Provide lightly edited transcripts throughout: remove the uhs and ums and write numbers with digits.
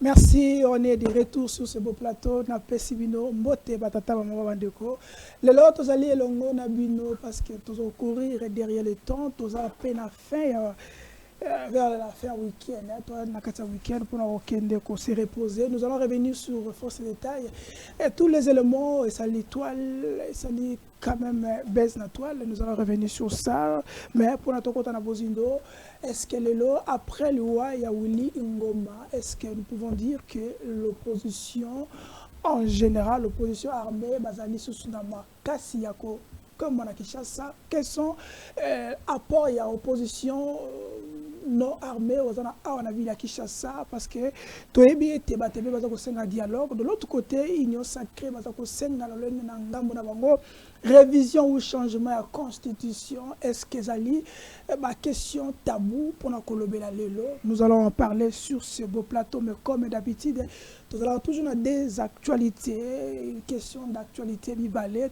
Merci, on est de retour sur ce beau plateau. Na pesibino mbote batata mama bandeko. Le lot tous alliés longo na bino parce que tous au courir derrière le temps, tous à peine à fin vers la fin week-end. Toi na kata week-end pour nous week-end se reposer. Nous allons revenir sur force détails et tous les éléments et ça l'étoile, ça lit quand même baisse la toile. Nous allons revenir sur ça. Mais pour notre côté na bozindo. Est-ce que après le roi Yaouli Ngoma, est-ce que nous pouvons dire que l'opposition, en général, l'opposition armée, Bazali Susunama, Kassiyako, comme on a Kinshasa, quels sont apports à l'opposition non armée on a vu la Kinshasa parce que Toebi était battu un dialogue. De l'autre côté, Union sacrée, révision ou changement à la constitution. Est-ce que Zali, ma question tabou pour la lelo. Nous allons en parler sur ce beau plateau, mais comme d'habitude, nous allons toujours dans des actualités, une question d'actualité bibalée.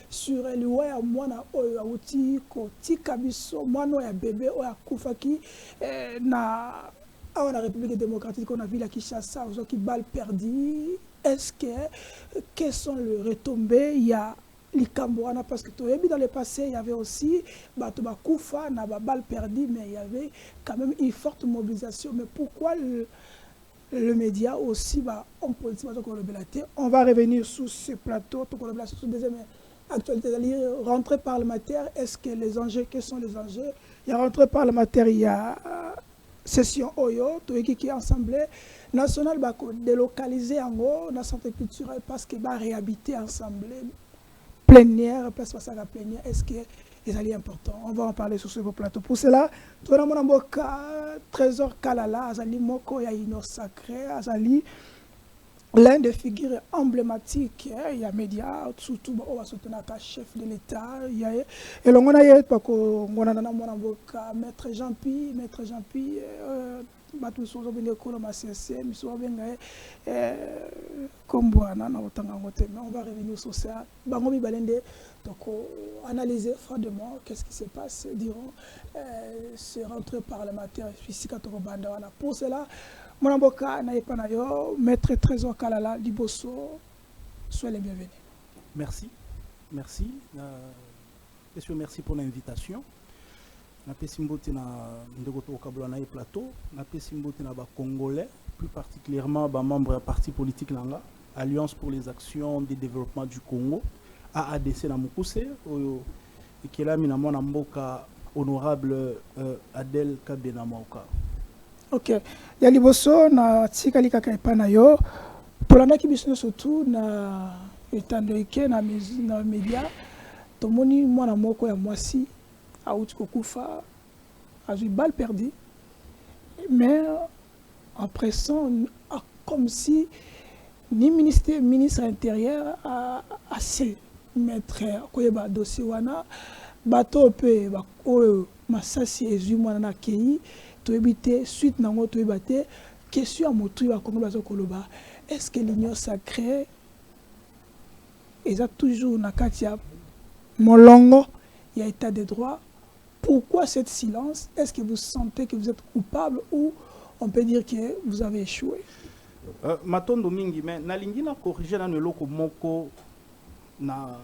Sur le ouais, moi na outil koti kabiso, moi no ya bébé o ya kufaki na la République démocratique on a vu la Kinshasa, aux qui balle perdu. Est-ce que quelles sont les retombées? Il y a l'Ikambouana parce que dans le passé il y avait aussi Batoba Koufa na balle perdue, mais il y avait quand même une forte mobilisation. Mais pourquoi le média aussi en politique? On va revenir sur ce plateau, sur deuxième actualité, rentrée parlementaire. Est-ce que les enjeux, quels sont les enjeux? Il y a rentrée parlementaire, il y a session Oyo, qui est assemblée nationale, délocalisée en haut, dans la santé culturelle, parce que réhabiter assemblée plénière, place passage plénière. Est-ce que c'est important? On va en parler sur ce plateau. Pour cela, tout le monde a Trésor Kalala, Azali Moko, il y a une sacrée, Azali. L'un des figures emblématiques, il y a médias, surtout on va soutenir le chef de l'État. Il y a et l'on a maître Jean-Pi, batu sozo bende ko ma CC miso benga kombo ana na otanga ngote. Mais on va revenir sur ça. Bango bi balende donc analyser froidement qu'est-ce qui se passe durant ces rentrées parlementaires ici quand on banda wana. Pour cela mon mboka na epana yo maître Trésor Kalala Liboso, soyez les bienvenus. Merci monsieur, merci pour l'invitation. Na pesimbote na ndegoto okabula na plateau, na pesimbote na ba congolais, plus particulièrement ba membre du parti politique nanga Alliance pour les actions de développement du Congo, AADC na Mukuse oyo ikelami na mwana mboka honorable Adel Kabena Mauka. OK. Ya liboso na tikali kaka epana yo polanda ki biso surtout na etando ike na média tomoni mwana moko ya mwasi Aouti Kokufa a eu balle perdue, mais en pressant comme si ni ministre intérieur a assez mettre koyeba dossier wana bato pe ba masasi ezu mwana na kei to ebité suite nango to ebate question à motu ba kongo bazo koloba. Est-ce que l'union sacrée est toujours na katia molongo il y a état de droit? Pourquoi cette silence? Est-ce que vous sentez que vous êtes coupable ou on peut dire que vous avez échoué? Matondo mingi mais nalingi na corriger na loko moko na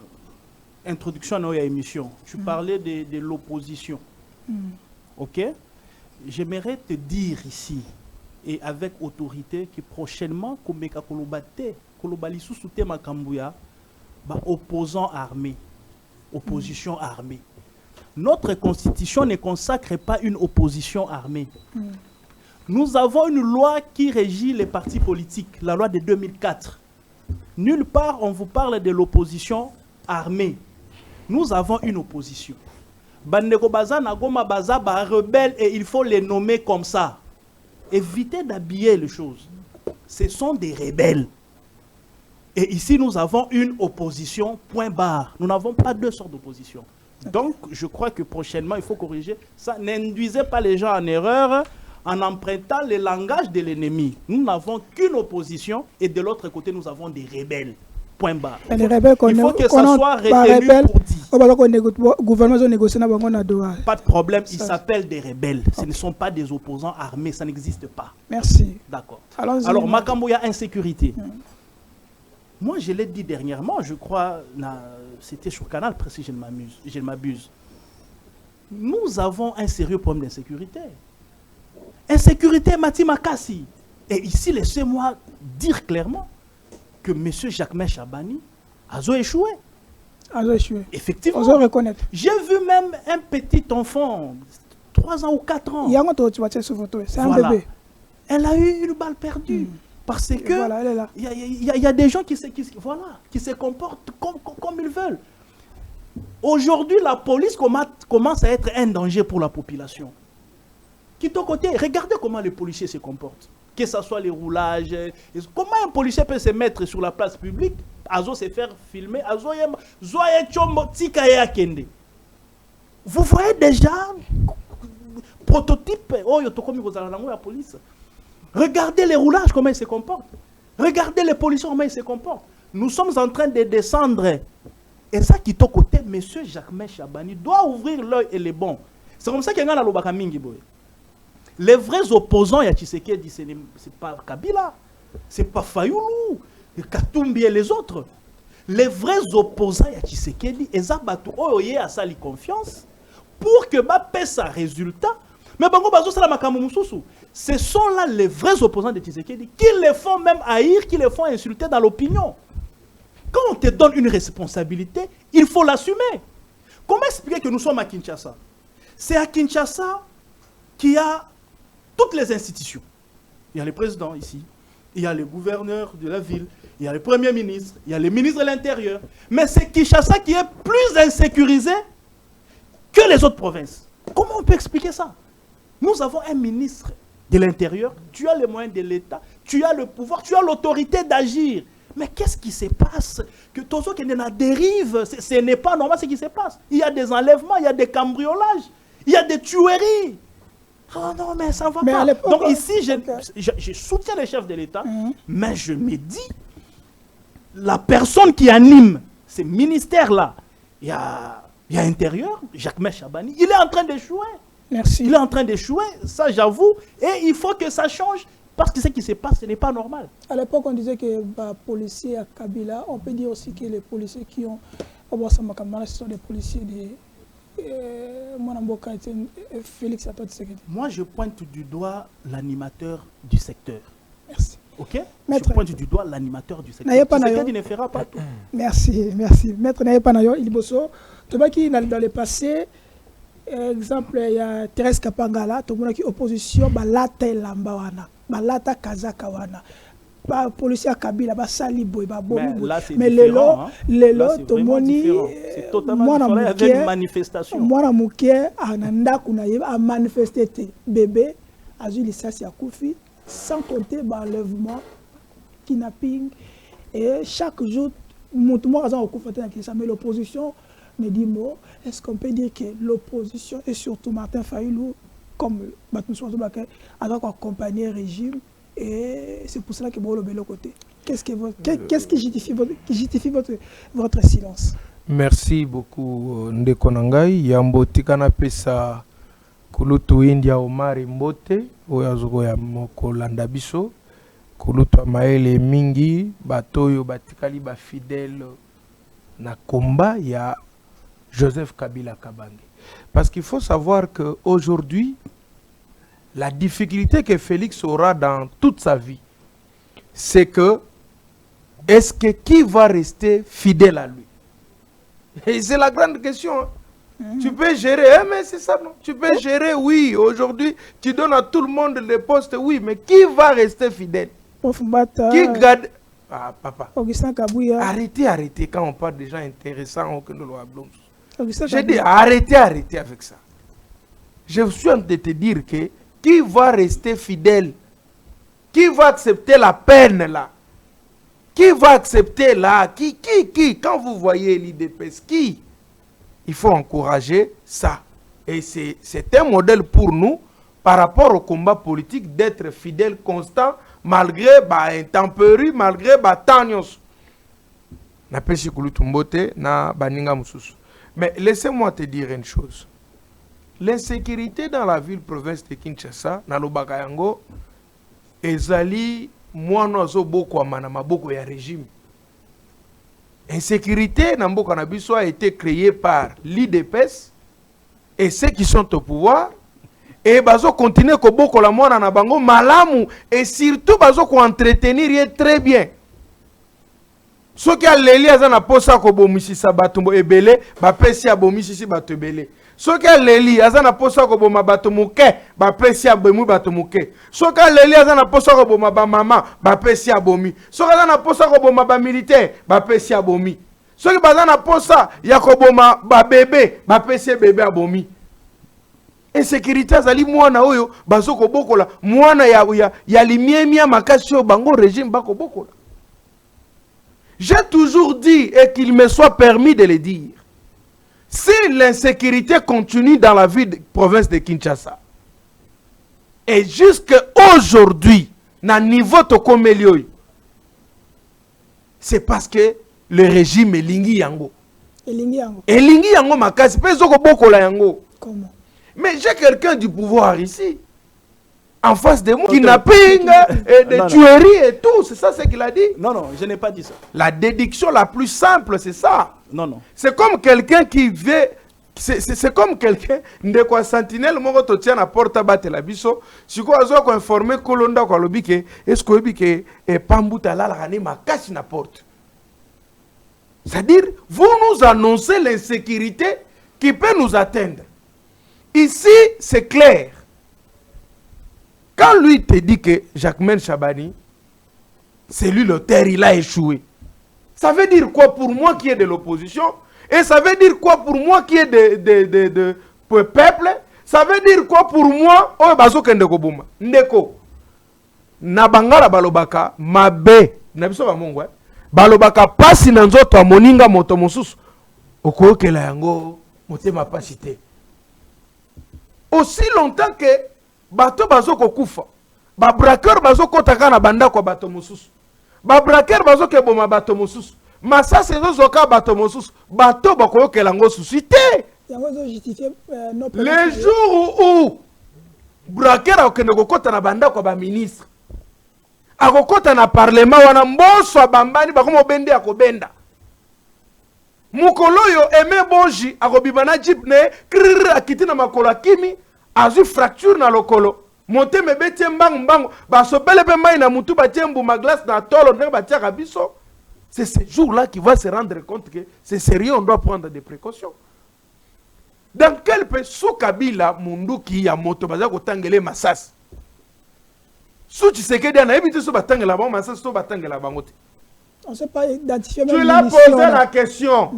introduction na ya émission. Tu parlais de l'opposition. OK? J'aimerais te dire ici et avec autorité que prochainement komeka kolobate kolobali sous tema kambuya ba opposant armé, opposition armée. Notre constitution ne consacre pas une opposition armée. Nous avons une loi qui régit les partis politiques, la loi de 2004. Nulle part on vous parle de l'opposition armée. Nous avons une opposition. Bandeko baza na goma baza ba rebelle et il faut les nommer comme ça. Évitez d'habiller les choses. Ce sont des rebelles. Et ici nous avons une opposition, point barre. Nous n'avons pas deux sortes d'opposition. Donc, je crois que prochainement, il faut corriger. Ça n'induisez pas les gens en erreur en empruntant le langage de l'ennemi. Nous n'avons qu'une opposition et de l'autre côté, nous avons des rebelles. Point barre. Les rebelles Il faut que ça soit retenu pour dire. Gouvernement négocié na Doha. Pas de problème, ils s'appellent des rebelles. Ce ne sont pas des opposants armés, ça n'existe pas. Merci. D'accord. Alors, Makambo, il y a insécurité. Moi, je l'ai dit dernièrement, je crois, c'était sur Canal, si je ne m'abuse. Nous avons un sérieux problème d'insécurité. Insécurité, Mati Makassi. Et ici, laissez-moi dire clairement que M. Jacquemain Chabani a échoué. Effectivement. On reconnaître. J'ai vu même un petit enfant, 3 ans ou 4 ans. C'est un bébé. Elle a eu une balle perdue. Parce que voilà, elle est là. Il y a des gens qui se comportent comme ils veulent. Aujourd'hui, la police commence à être un danger pour la population. Qui ton côté, regardez comment les policiers se comportent. Que ce soit les roulages. Comment un policier peut se mettre sur la place publique, Azo se faire filmer, vous voyez déjà prototype. La police. Regardez les roulages, comment ils se comportent. Regardez les policiers, comment ils se comportent. Nous sommes en train de descendre. Et ça qui est au côté, M. Jacquemain Chabani doit ouvrir l'œil et les bons. C'est comme ça qu'il y a un Lobaka Mingi. Les vrais opposants, il y a Tshisekedi, ce n'est pas Kabila, ce n'est pas Fayoulou, Katumbi et les autres. Les vrais opposants, il y a Tshisekedi, et Zabatou, Oye a sali confiance pour que ma paix sa résultat. Mais Bango Bazo ce sont là les vrais opposants de Tshisekedi qui les font même haïr, qui les font insulter dans l'opinion. Quand on te donne une responsabilité, il faut l'assumer. Comment expliquer que nous sommes à Kinshasa? C'est à Kinshasa qu'il y a toutes les institutions. Il y a le président ici, il y a le gouverneur de la ville, il y a le premier ministre, il y a le ministre de l'Intérieur. Mais c'est Kinshasa qui est plus insécurisé que les autres provinces. Comment on peut expliquer ça? Nous avons un ministre de l'Intérieur, tu as les moyens de l'État, tu as le pouvoir, tu as l'autorité d'agir. Mais qu'est-ce qui se passe? Que tout ce qui est en dérive, ce n'est pas normal ce qui se passe. Il y a des enlèvements, il y a des cambriolages, il y a des tueries. Oh non, mais ça ne va pas. Donc ici, je soutiens les chefs de l'État, mais je me dis, la personne qui anime ces ministères-là, il y a Intérieur, Jacquemain Chabani, il est en train d'échouer. Merci. Il est en train d'échouer, ça j'avoue, et il faut que ça change. Parce que ce qui se passe, ce n'est pas normal. À l'époque, on disait que les policiers à Kabila, on peut dire aussi que les policiers qui ont... ce sont des policiers de... Félix Tshisekedi. Moi, je pointe du doigt l'animateur du secteur. Merci. Ok? Maître, je pointe du doigt l'animateur du secteur. Tshisekedi ne fera pas tout. Merci, merci. Maître Nayepanayo, Ilboso, tu vois qui dans le passé, exemple, il y a Thérèse Kapangala, tout le monde qui opposition, balata elambawana. Balata kazaka wana ba policier Kabila ba sali boy ba bobu mais lelo tomoni c'est totalement différent avec une manifestation mwana muke ananda kuna a manifester bébé azu lisasi ya kufi sans compter ba enlèvement kidnapping et chaque jour mutumo azan okufa tena kisa mais l'opposition me dit mot est-ce qu'on peut dire que l'opposition et surtout Martin Fayoulou comme a accompagner le régime et c'est pour cela que vous le côté. Qu'est-ce qui justifie votre silence? Merci beaucoup Ndekonangai Yambo Tikana Pesa Kulutu India Omari Mbote Oyazugo ya Moko Landabiso Kulutu Maele Mingi Batoyo Batikali ba fidèle na combat ya Joseph Kabila Kabange. Parce qu'il faut savoir qu'aujourd'hui, la difficulté que Félix aura dans toute sa vie, c'est que, est-ce que qui va rester fidèle à lui? Et c'est la grande question. Tu peux gérer, mais c'est ça, non? Tu peux gérer, oui, aujourd'hui, tu donnes à tout le monde les postes, oui, mais qui va rester fidèle? Qui garde... Ah, papa. Augustin Kabouya. Arrêtez, quand on parle des gens intéressants, que nous j'ai dit, arrêtez avec ça. Je suis en train de te dire que qui va rester fidèle? Qui va accepter la peine là? Qui va accepter là? Qui? Quand vous voyez l'IDPS, qui? Il faut encourager ça. Et c'est un modèle pour nous par rapport au combat politique d'être fidèle, constant, malgré intempéries, malgré temps. na pesi kulutu mbote na baninga mususu. Mais laissez-moi te dire une chose. L'insécurité dans la ville province de Kinshasa na lobaka yango ezali mwana zo boko amana maboko ya régime. Insécurité na mboka na biso a été créée par l'IDPS et ceux qui sont au pouvoir et bazo continuer ko boko la mwana na bango malamu et surtout bazo ko entretenir très bien. Ce qui a leli azana posa ko bomisisa batumbo ebele ba pesi abomisisi bato ebele. Ce qui a leli azana posa ko boma bato muke ba pesi abomu bato muke. Ce qui a leli azana posa ko boma ba mama ba pesi abomi. Ce qui azana posa ko boma ba militaire ba pesi abomi. Ce qui bazana posa ya ko boma ba bébé ba pesi bébé abomi. Insécurité azali mwana oyo bazo ko bokola mwana ya limiemia makasi o bango régime ba ko bokola. J'ai toujours dit, et qu'il me soit permis de le dire, si l'insécurité continue dans la ville de province de Kinshasa, et jusqu'à aujourd'hui, na niveau tokomelioy, c'est parce que le régime est lingi yango. Et lingi yango makasi, peso ko bokola yango. Comment? Mais j'ai quelqu'un du pouvoir ici, en face de moi, qui n'a pas de tueries et tout. C'est ça ce qu'il a dit. Non, non, je n'ai pas dit ça. La déduction la plus simple, c'est ça. Non, non. C'est comme quelqu'un qui veut... C'est comme quelqu'un de quoi sentinelle moko to tient à porte à battre la biso. Si quoi azo ko informer kolonda ko lobi ke est-ce que bi ke e pambuta la rani makasi na porte. C'est-à-dire vous nous annoncez l'insécurité qui peut nous atteindre. Ici, c'est clair. Quand lui te dit que Jacquemaine Chabani, c'est lui l'auteur, il a échoué. Ça veut dire quoi pour moi qui est de l'opposition? Et ça veut dire quoi pour moi qui est de peuple? Ça veut dire quoi pour moi? Oh, bazo kende ko buma. Ndeko. Na bangala balobaka mabe. Na biso ba mongo. Balobaka pasi na nzoto a moninga moto mosusu. Okokela yango motema pasité. Aussi longtemps que bato bazo ko kufa. Ba braqueur bazo kotaka na banda ko bato mosusu. Ba braqueur bazo ke boma bato mosusu. Massa sezo zoka bato mosusu. Bato bako kelango suscité. Les jours où braqueur okende ko kota na banda ko ba ministre. Akokota na parlement wana mboso bambani bakomo bende akobenda. Mukoloyo eme bonji akobibana jeep ne krrr akiti na makolo kimi azu fracture na lokolo. Monte me betie mbangu baso bele pe mai na mutu batie mbuma glace na tolo ndenge batia kabiso. C'est ce jour-là qu'il va se rendre compte que c'est sérieux, on doit prendre des précautions. Dans quel pays sous Kabila munduki ya moto baza ko tangele masas. Sous Tshisekedi ana ebiti sous batangela ba masas sous batangela bango te. On ne sait pas identifier même. Tu l'as posé la question.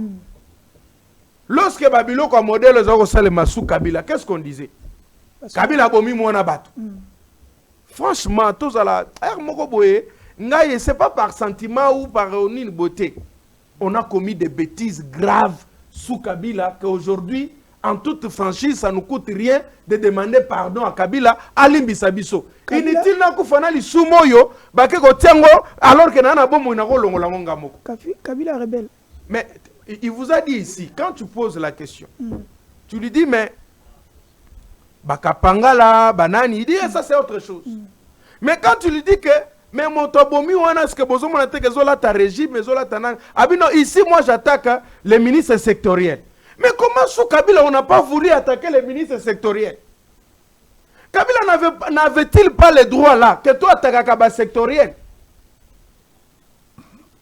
Lorsque Babilo comme modèle les autres salema sous Kabila, qu'est-ce qu'on disait? Kabila bomi mona batu. Franchement, tous à la moko boye, ngaye c'est pas par sentiment ou par une beauté. On a commis des bêtises graves sous Kabila qu'aujourd'hui en toute franchise, ça ne nous coûte rien de demander pardon à Kabila, Alimbi Sabiso. Inutile na kufana li sumoyo, bake ko tiango, alors que nana bomo inako longola monga moko. Kabila rebelle. Mais il vous a dit ici, quand tu poses la question, tu lui dis, mais bakapangala, banani, il dit, ça c'est autre chose. Mais quand tu lui dis que, mais mon tobomi, on a ce que besoin de te zola ta régime, zola ta nan. Ah non, ici, moi j'attaque les ministres sectoriels. Mais comment sous Kabila on n'a pas voulu attaquer les ministres sectoriels? Kabila n'avait-il pas le droit là que toi attaques Kaba sectoriel?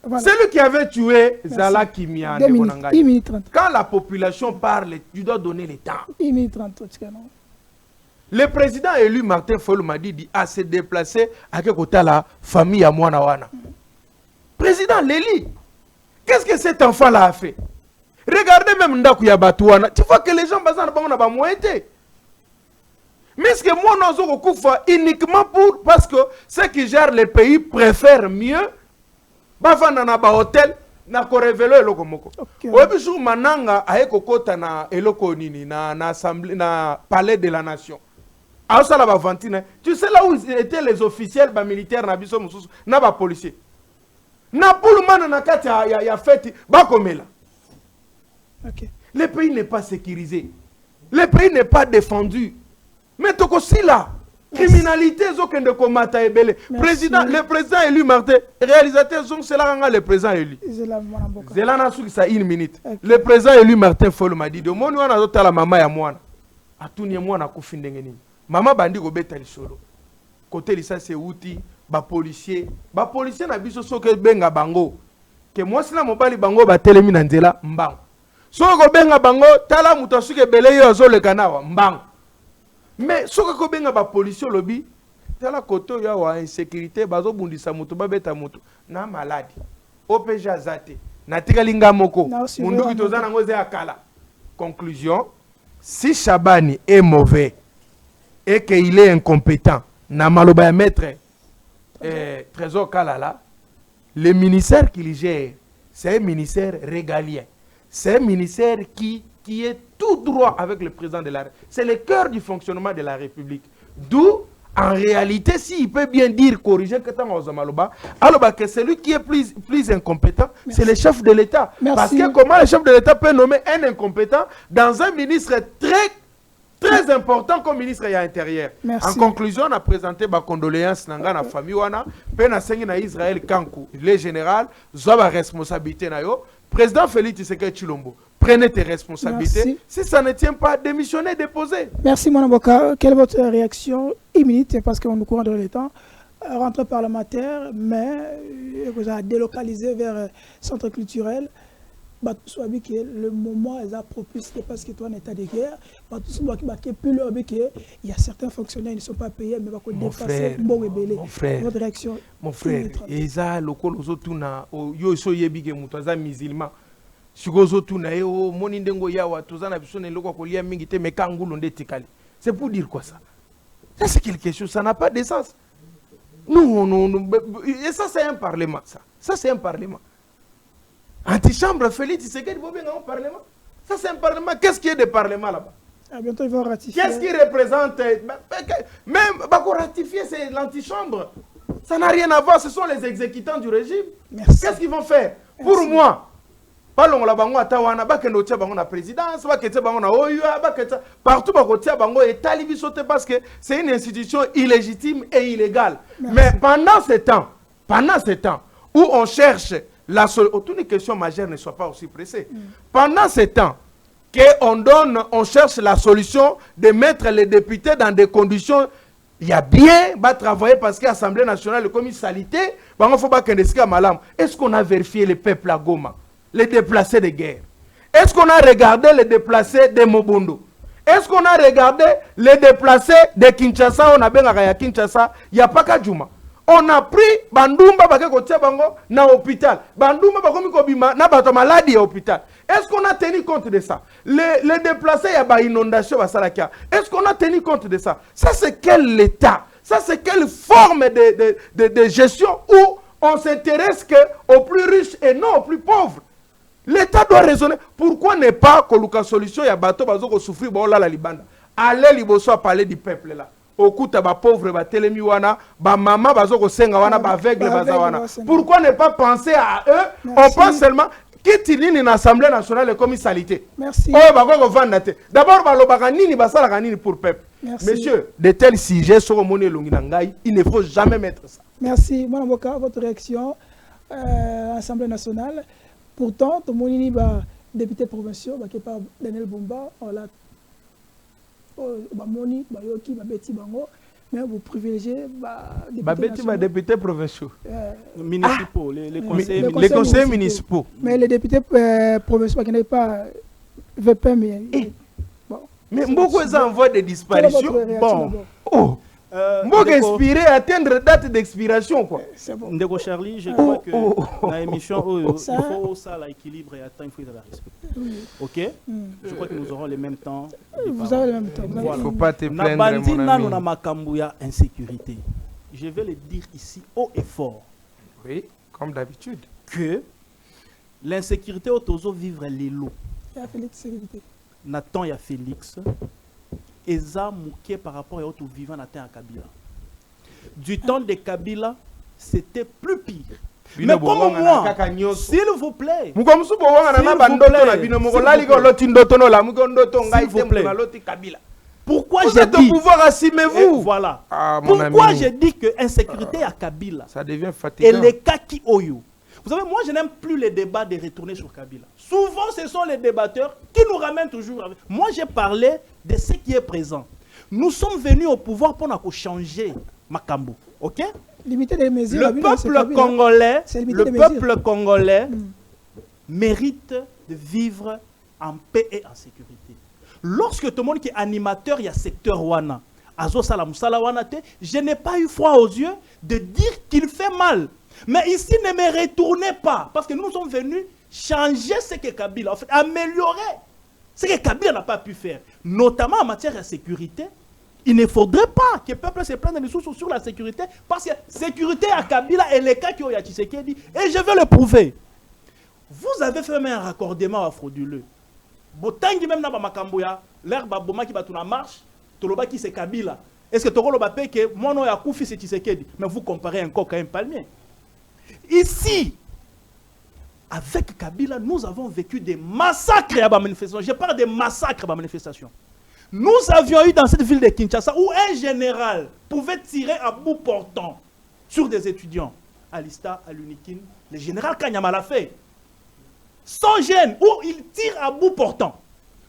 Voilà. C'est lui qui avait tué Zala Kimia. Quand la population parle, tu dois donner le temps. 1 minute 30. Le président élu Martin Fayulu m'a dit à se déplacer à côté la famille à Mouanawana. Président Léli, qu'est-ce que cet enfant-là a fait? Regardez même Ndaku Yabatouana. Tu vois que les gens bazan na ba moité. Mais ce que moi nous kufa uniquement parce que ceux qui gèrent le pays préfèrent mieux bavanda na ba hôtel na ko révéler eloko moko. Obi jour mananga ayeko kota na eloko nini na assemblée na palais de la nation. A ça la vantine. Tu sais là où étaient les officiels militaires na biso mususu na ba policiers. Na Pullman na kati ya fête bakomela. OK. Le pays n'est pas sécurisé. Le pays n'est pas défendu. Mais tokosi là, criminalité zokende komata ebele. Président, le président élu Martin, réalisateur sont c'est là le président élu. Zelana souki ça 1 minute. Okay. Le président élu Martin Folo m'a dit de moni wana zotala mama ya mwana. Atuni mwana kufindenge nini. Mama bandi ko beta lisolo. Côté lisa c'est outil ba policier na biso soke benga bango. Que moi sina mobali bango ba telemi na nzela mbango. Soko benga bango tala muto suke bele yo azoleka nawa mbango. Mais soko ko benga ba policier lobby tala koto ya wa insécurité bazo bundisa muto ba beta muto na maladi. OPJ azate na tikalinga moko mundu kitozana ngoze akala. Conclusion, si Chabani est mauvais et qu'il est incompétent, na maloba ya maître Trésor Kalala, le ministère qu'il gère, c'est un ministère régalien. C'est un ministère qui est tout droit avec le président de la République. C'est le cœur du fonctionnement de la République. D'où, en réalité, s'il peut bien dire, corriger que alors que celui qui est plus incompétent, c'est le chef de l'État. Parce que comment le chef de l'État peut nommer un incompétent dans un ministre très important comme ministre de l'Intérieur. En conclusion, on a présenté ma condoléances à la famille wana, pena sengi na Israël Kankou, le général, zoba responsabilité na yo. Président Félix Tshisekedi Tshilombo, prenez tes responsabilités. Merci. Si ça ne tient pas, démissionnez, déposez. Merci, mon avocat. Quelle est votre réaction imminente, parce qu'on nous court dans le temps, rentrée parlementaire, mais vous avez délocalisé vers le centre culturel. Le moment est propice parce que toi en état de guerre. Il y a certains fonctionnaires qui ne sont pas payés, mais ils vont dépasser. Mon frère, votre réaction. Mon frère, et ça, le col aux autres, yo so yebi mutuaza musulman. Sugozo tuna yo monindengo yawa tozana bisone loko kolia mingi te mekangulu ndetikali. C'est pour dire quoi ça? Ça c'est quelque chose, ça n'a pas de sens. Non, et ça c'est un parlement, ça. Ça c'est un parlement. Antichambre, Félix Tshisekedi Bobenga au Parlement. Ça, c'est un Parlement. Qu'est-ce qu'il y a de Parlement là-bas? Bientôt, ils vont ratifier. Qu'est-ce qui représente? Même, ratifier, c'est l'antichambre. Ça n'a rien à voir. Ce sont les exécutants du régime. Qu'est-ce qu'ils vont faire? Merci. Pour moi, parlons la bango atawana, bakendo tia bango na présidence, bakete bango na OUA, bakete partout bako tia bango et talibi sauter parce que c'est une institution illégitime et illégale. Merci. Mais pendant ce temps où on cherche aucune question majeure ne soit pas aussi pressée. Pendant ce temps, on cherche la solution de mettre les députés dans des conditions, il y a bien, travailler parce que l'Assemblée nationale, comme une salité, est-ce qu'on a vérifié le peuple à Goma, les déplacés de guerre? Est-ce qu'on a regardé les déplacés de Mobundo? Est-ce qu'on a regardé les déplacés de Kinshasa? On a bien à Kinshasa, il n'y a pas qu'à Djouma. On a pris Bandumba bango na hôpital. Bandumba bakomi kobima na bato maladi à hôpital. Est-ce qu'on a tenu compte de ça? Les déplacés ya ba inondation basalakia. Est-ce qu'on a tenu compte de ça? Ça c'est quel état? Ça c'est quelle forme de gestion où on s'intéresse aux plus riches et non aux plus pauvres? L'État doit raisonner. Pourquoi ne pas koluka solution ya bato bazoko souffrir ba la libanda? Allez liboso parler du peuple là. Okuta ba pauvre ba telemi wana ba mama bazoko senga wana ba aveugle bazawana. Pourquoi ne pas penser à eux? Merci. On pense seulement qui nini na Assemblée nationale comme salité. Merci. Oh bakoko vandate. D'abord ba lobaka nini basala nini pour peuple. Merci. Messieurs, de tels sujets sont monnaie longi na ngai, il ne faut jamais mettre ça. Merci. Mon avocat, votre réaction Assemblée nationale. Pourtant, tout le monde ba député provincial ba qui par Daniel Bumba, on l'a mais vous privilégiez les députés provinciaux. Municipaux, les conseillers municipaux. Mais les députés provinciaux qui n'ont pas VP, mais beaucoup envoient des disparitions. Bon. Oh. Inspiré à atteindre date d'expiration quoi. C'est bon. Ndeko Charlie, je crois que dans l'émission il faut ça l'équilibre et attendre, il faut la respecter. OK? Je crois que nous aurons le même temps. Vous avez le même temps. Il ne faut pas te plaindre mon ami. Na makambuya insécurité. Je vais le dire ici haut et fort. Oui, comme d'habitude. Que l'insécurité au tozo vivre les lots. Il y a Félix sécurité. Nathan y a Félix. Eza mouké par rapport à autres vivants à Kabila. Du temps de Kabila, c'était plus pire. Mais comme moi, s'il vous plaît. S'il vous plaît. Pourquoi j'ai dit pouvoir, assumez-vous. Voilà. Pourquoi j'ai dit que insécurité à Kabila. Ça devient fatigant. Et les cas qui oyo. Vous savez, moi je n'aime plus les débats de retourner sur Kabila. Souvent ce sont les débatteurs qui nous ramènent toujours avec. Moi j'ai parlé de ce qui est présent. Nous sommes venus au pouvoir pour nous changer Makambo. OK? Limiter les mesures. Le peuple congolais mérite de vivre en paix et en sécurité. Lorsque tout le monde qui est animateur, il y a secteur Wana. Je n'ai pas eu froid aux yeux de dire qu'il fait mal. Mais ici, ne me retournez pas. Parce que nous sommes venus changer ce que Kabila a fait, améliorer ce que Kabila n'a pas pu faire. Notamment en matière de sécurité. Il ne faudrait pas que le peuple se prenne des ressources sur la sécurité. Parce que la sécurité à Kabila est le cas qui a Tshisekedi. Et je vais le prouver. Vous avez fait un raccordement à frauduleux. Botangi même dans Makamboya, l'air Baboma qui va tout en marche, Toloba qui c'est Kabila. Est-ce que Tolo Bape que mon nom est Koufi c'est Tshisekedi? Mais vous comparez encore quand même palmier. Ici, avec Kabila, nous avons vécu des massacres à la manifestation. Je parle des massacres à la manifestation. Nous avions eu dans cette ville de Kinshasa où un général pouvait tirer à bout portant sur des étudiants. À l'Ista, à l'Unikin, le général Kanyama l'a fait. Sans gêne, où il tire à bout portant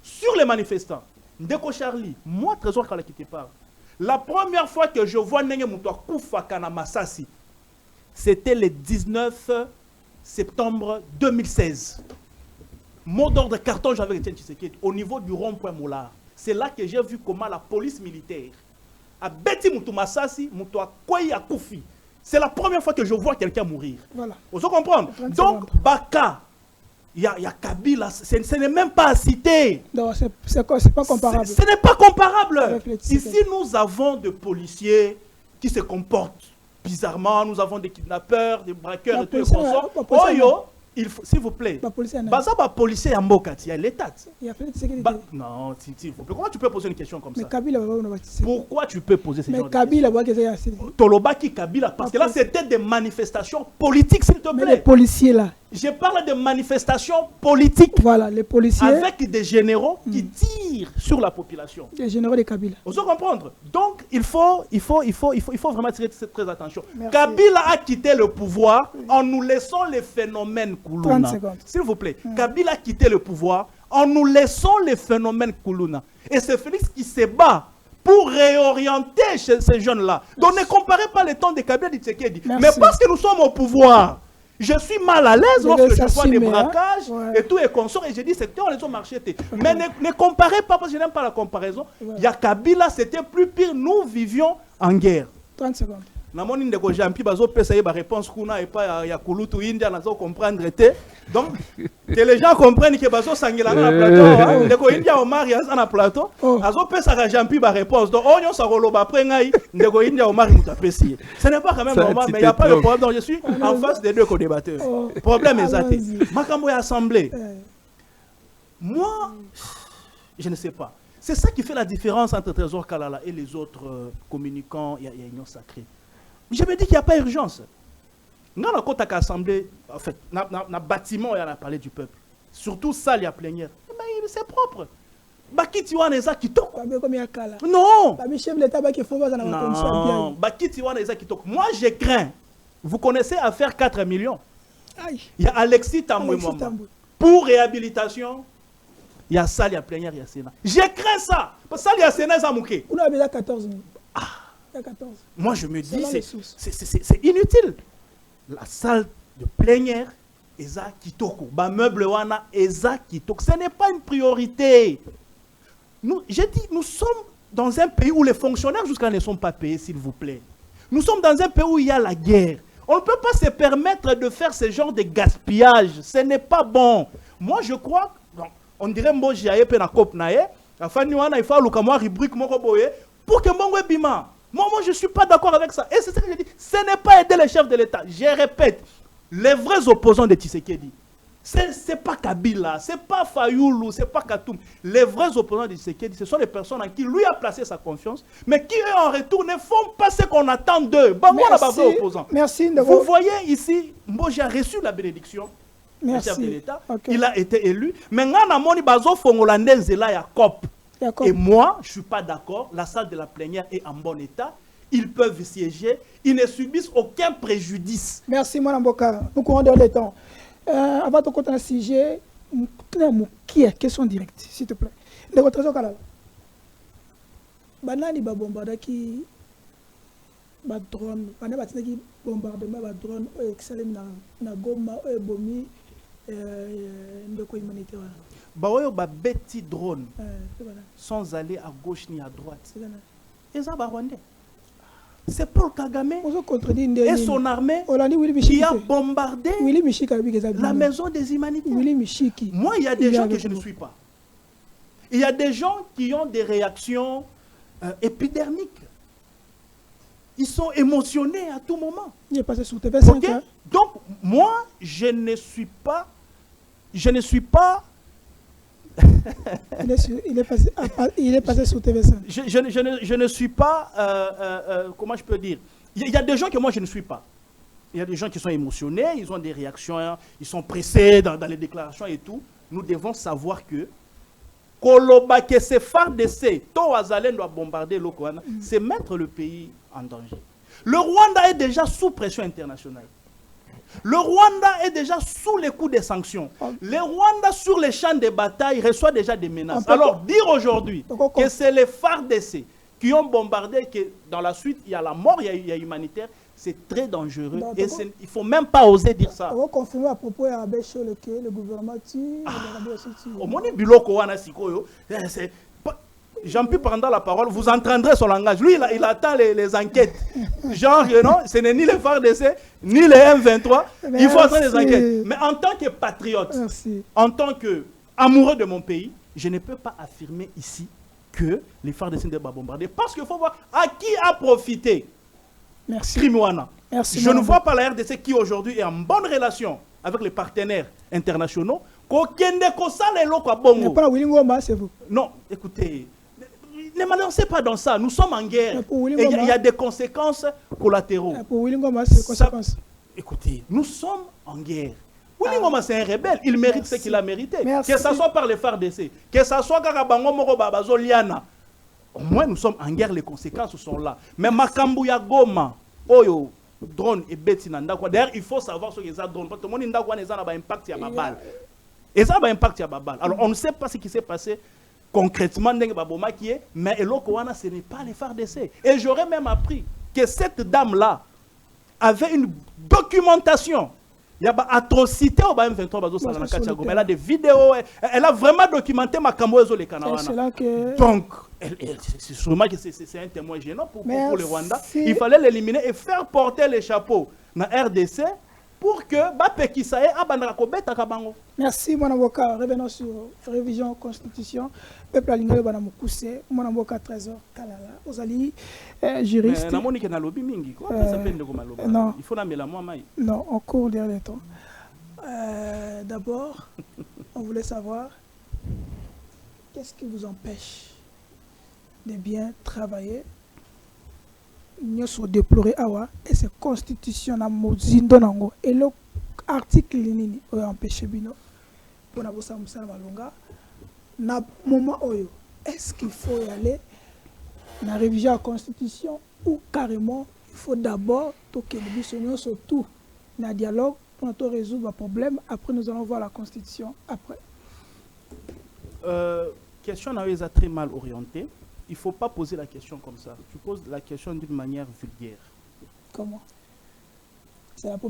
sur les manifestants. Ndeko Charlie, moi, Trésor Kala qui te parle. La première fois que je vois Nenge Moutoua Koufa Kana Massassi, c'était le 19 septembre 2016. Mot d'ordre carton, j'avais Etienne Tshisekedi au niveau du rond-point Moulard. C'est là que j'ai vu comment la police militaire a bêti Moutou Massassi, Moutoua Kouyi Koufi. C'est la première fois que je vois quelqu'un mourir. Voilà. Vous comprenez? Donc, Baka. Il y a Kabila, ce n'est même pas à citer. Non, c'est pas comparable. Ce n'est pas comparable. Ici, nous avons des policiers qui se comportent bizarrement. Nous avons des kidnappeurs, des braqueurs et tout le consorts. Oyo, s'il vous plaît. Baza ba policier en Mokati, il y a l'État. Non, s'il vous plaît. Comment tu peux poser une question comme ça? Pourquoi tu peux poser ces questions? Tolobaki Kabila, parce que là, c'était des manifestations politiques, s'il te plaît. Mais les policiers là. Je parle de manifestations politiques. Voilà, les policiers. Avec des généraux qui tirent sur la population. Les généraux de Kabila. Vous allez comprendre. Donc, il faut vraiment tirer très attention. Merci. Kabila a quitté le pouvoir en nous laissant les phénomènes Koulouna. S'il vous plaît. Kabila a quitté le pouvoir en nous laissant les phénomènes Koulouna. Et c'est Félix qui se bat pour réorienter ces jeunes-là. Donc, ne comparez pas le temps de Kabila et de Tshisekedi. Mais parce que nous sommes au pouvoir. Je suis mal à l'aise lorsque je vois des braquages et tout et consorts et je dis c'est que les ont marché. Mais ne comparez pas parce que je n'aime pas la comparaison. Il y a Kabila, c'était plus pire. Nous vivions en guerre. 30 secondes. Namoni ndeko jampi bazo pesa ba réponse kuna et pas ya kulutu India nazo comprendre donc que les gens comprennent que bazo sangela na plateau ndeko India Omar ya na plateau azo pesa ka jampi ba réponse donc onyo sa roloba après ngai ndeko India Omar mutapesi. Ce n'est pas quand même normal mais il y a pas de problème. Donc je suis en face des deux co-débatteurs. Problème exact. Makambo ya assemblée. Moi je ne sais pas. C'est ça qui fait la différence entre Trésor Kalala et les autres communicants, il y a Union Sacrée. Je me dis qu'il n'y a pas urgence. Dans la côte à l'Assemblée, en fait, dans le bâtiment, il y a parlé du peuple. Surtout ça, il y a plénière. Mais c'est propre. Bakiti wana eza kitoko. Non. Non. Bakiti wana eza kitoko. Moi, je crains. Vous connaissez affaire 4 millions. Il y a Alexis Tamboué. Pour réhabilitation, il y a salle, il y a plénière, il y a Sénat. Je crains ça. Parce que salle, il y a Sénat, il y a Mouké. On a 14 000. Ah. 14. Moi, je me dis, c'est inutile. La salle de plénière, Eza Kitoko. Ba meuble wana, Eza Kitoko. Ce n'est pas une priorité. J'ai dit, nous sommes dans un pays où les fonctionnaires jusqu'à ne sont pas payés, s'il vous plaît. Nous sommes dans un pays où il y a la guerre. On ne peut pas se permettre de faire ce genre de gaspillage. Ce n'est pas bon. Moi, je crois, on dirait que j'ai un cop nae. La fin du il faut que rubrique pour que mon bima. Moi, je ne suis pas d'accord avec ça. Et c'est ça que je dis. Ce n'est pas aider les chefs de l'État. Je répète, les vrais opposants de Tshisekedi, C'est pas Kabila, c'est pas Fayoulou, c'est pas Katoum. Les vrais opposants de Tshisekedi, ce sont les personnes en qui lui a placé sa confiance, mais qui, eux, en retour, ne font pas ce qu'on attend d'eux. Merci. Vous voyez ici, Mboji a reçu la bénédiction du chef de l'État. Okay. Il a été élu. Mais et moi, je ne suis pas d'accord. La salle de la plénière est en bon état. Ils peuvent siéger. Ils ne subissent aucun préjudice. Merci, Mme Boka. Nous courons dans le temps. Avant de continuer le sujet, qui est question directe, s'il te plaît. De votre réseau canal. Banani ba bombarder qui ba drone, banani ba tina qui bombardement ba drone excellent na Goma bomi ndeko humanitaire. Ba oyo ba beti drone sans aller à gauche ni à droite. Et ça ba Rwandais. C'est Paul Kagame et son armée qui a bombardé la maison des humanitaires. Moi, il y a des gens que je ne suis pas. Il y a des gens qui ont des réactions épidermiques. Ils sont émotionnés à tout moment. Okay? Donc, moi, je ne suis pas... il est passé sur TV5. Je ne suis pas, comment je peux dire, il y a des gens que moi je ne suis pas. Il y a des gens qui sont émotionnés, ils ont des réactions, ils sont pressés dans les déclarations et tout. Nous devons savoir que Koloba que ces FARDC, Toazalen doit bombarder l'Okwana, c'est mettre le pays en danger. Le Rwanda est déjà sous pression internationale. Le Rwanda est déjà sous les coups des sanctions. Le Rwanda, sur les champs de bataille, reçoit déjà des menaces. Alors, dire aujourd'hui que c'est les FARDC qui ont bombardé, que dans la suite, il y a la mort, il y a humanitaire, c'est très dangereux. Et il ne faut même pas oser dire ça. On va confirmer à propos de le gouvernement tue. Au moins, Jean-Pierre prendra la parole, vous entendrez son langage. Lui, il attend les enquêtes. Genre, non, ce n'est ni les FARDC, ni les M23. Il faut attendre les enquêtes. Mais en tant que patriote, en tant qu'amoureux de mon pays, je ne peux pas affirmer ici que les FARDC ne doivent pas bombarder. Parce qu'il faut voir à qui a profité Trimouana. Je ne vois pas la RDC qui aujourd'hui est en bonne relation avec les partenaires internationaux. Non, écoutez... Ne m'annoncez pas dans ça, nous sommes en guerre. Et il y a des conséquences collatéraux. Écoutez, nous sommes en guerre. Willy Ngoma, c'est un rebelle, il mérite ce qu'il a mérité. Que ce soit par les FARDC, que ce soit Karabango Moro Babazo Liana. Au moins, nous sommes en guerre, les conséquences sont là. Mais Makambuya Goma, Oyo, drone et bêtis n'andakwa. D'ailleurs, il faut savoir ce que c'est drone. Parce que tout le monde n'andakwa n'a pas impact à ma balle. Et ça va impact à ma balle. Alors, on ne sait pas ce qui s'est passé concrètement, mais ce n'est pas les FARDC. Et j'aurais même appris que cette dame-là avait une documentation. Il y a des atrocités au M23. Elle a des vidéos. Elle a vraiment documenté ma Kamouezo les Kanawana. Donc, c'est sûrement que c'est un témoin gênant pour le Rwanda. Il fallait l'éliminer et faire porter les chapeaux dans la RDC pour que merci mon avocat. Revenons sur révision constitution. Peuple aligné bana mukuse mon avocat Trésor Kalala. Vous allez juriste. Non, il faut la mettre moi mai. Non, on court derrière le temps. D'abord, on voulait savoir qu'est-ce qui vous empêche de bien travailler. Nous sommes déplorés et c'est constitution na mozindo nango et le article nini oyo empêche bino pour na bosa musala malonga na moment oyo est-ce qu'il faut y aller na révision la constitution ou carrément il faut d'abord toquer le biso surtout na dialogue pour nous résoudre le problème, après nous allons voir la constitution après. Question n'a pas très mal orientée. Il ne faut pas poser la question comme ça. Tu poses la question d'une manière vulgaire. Comment?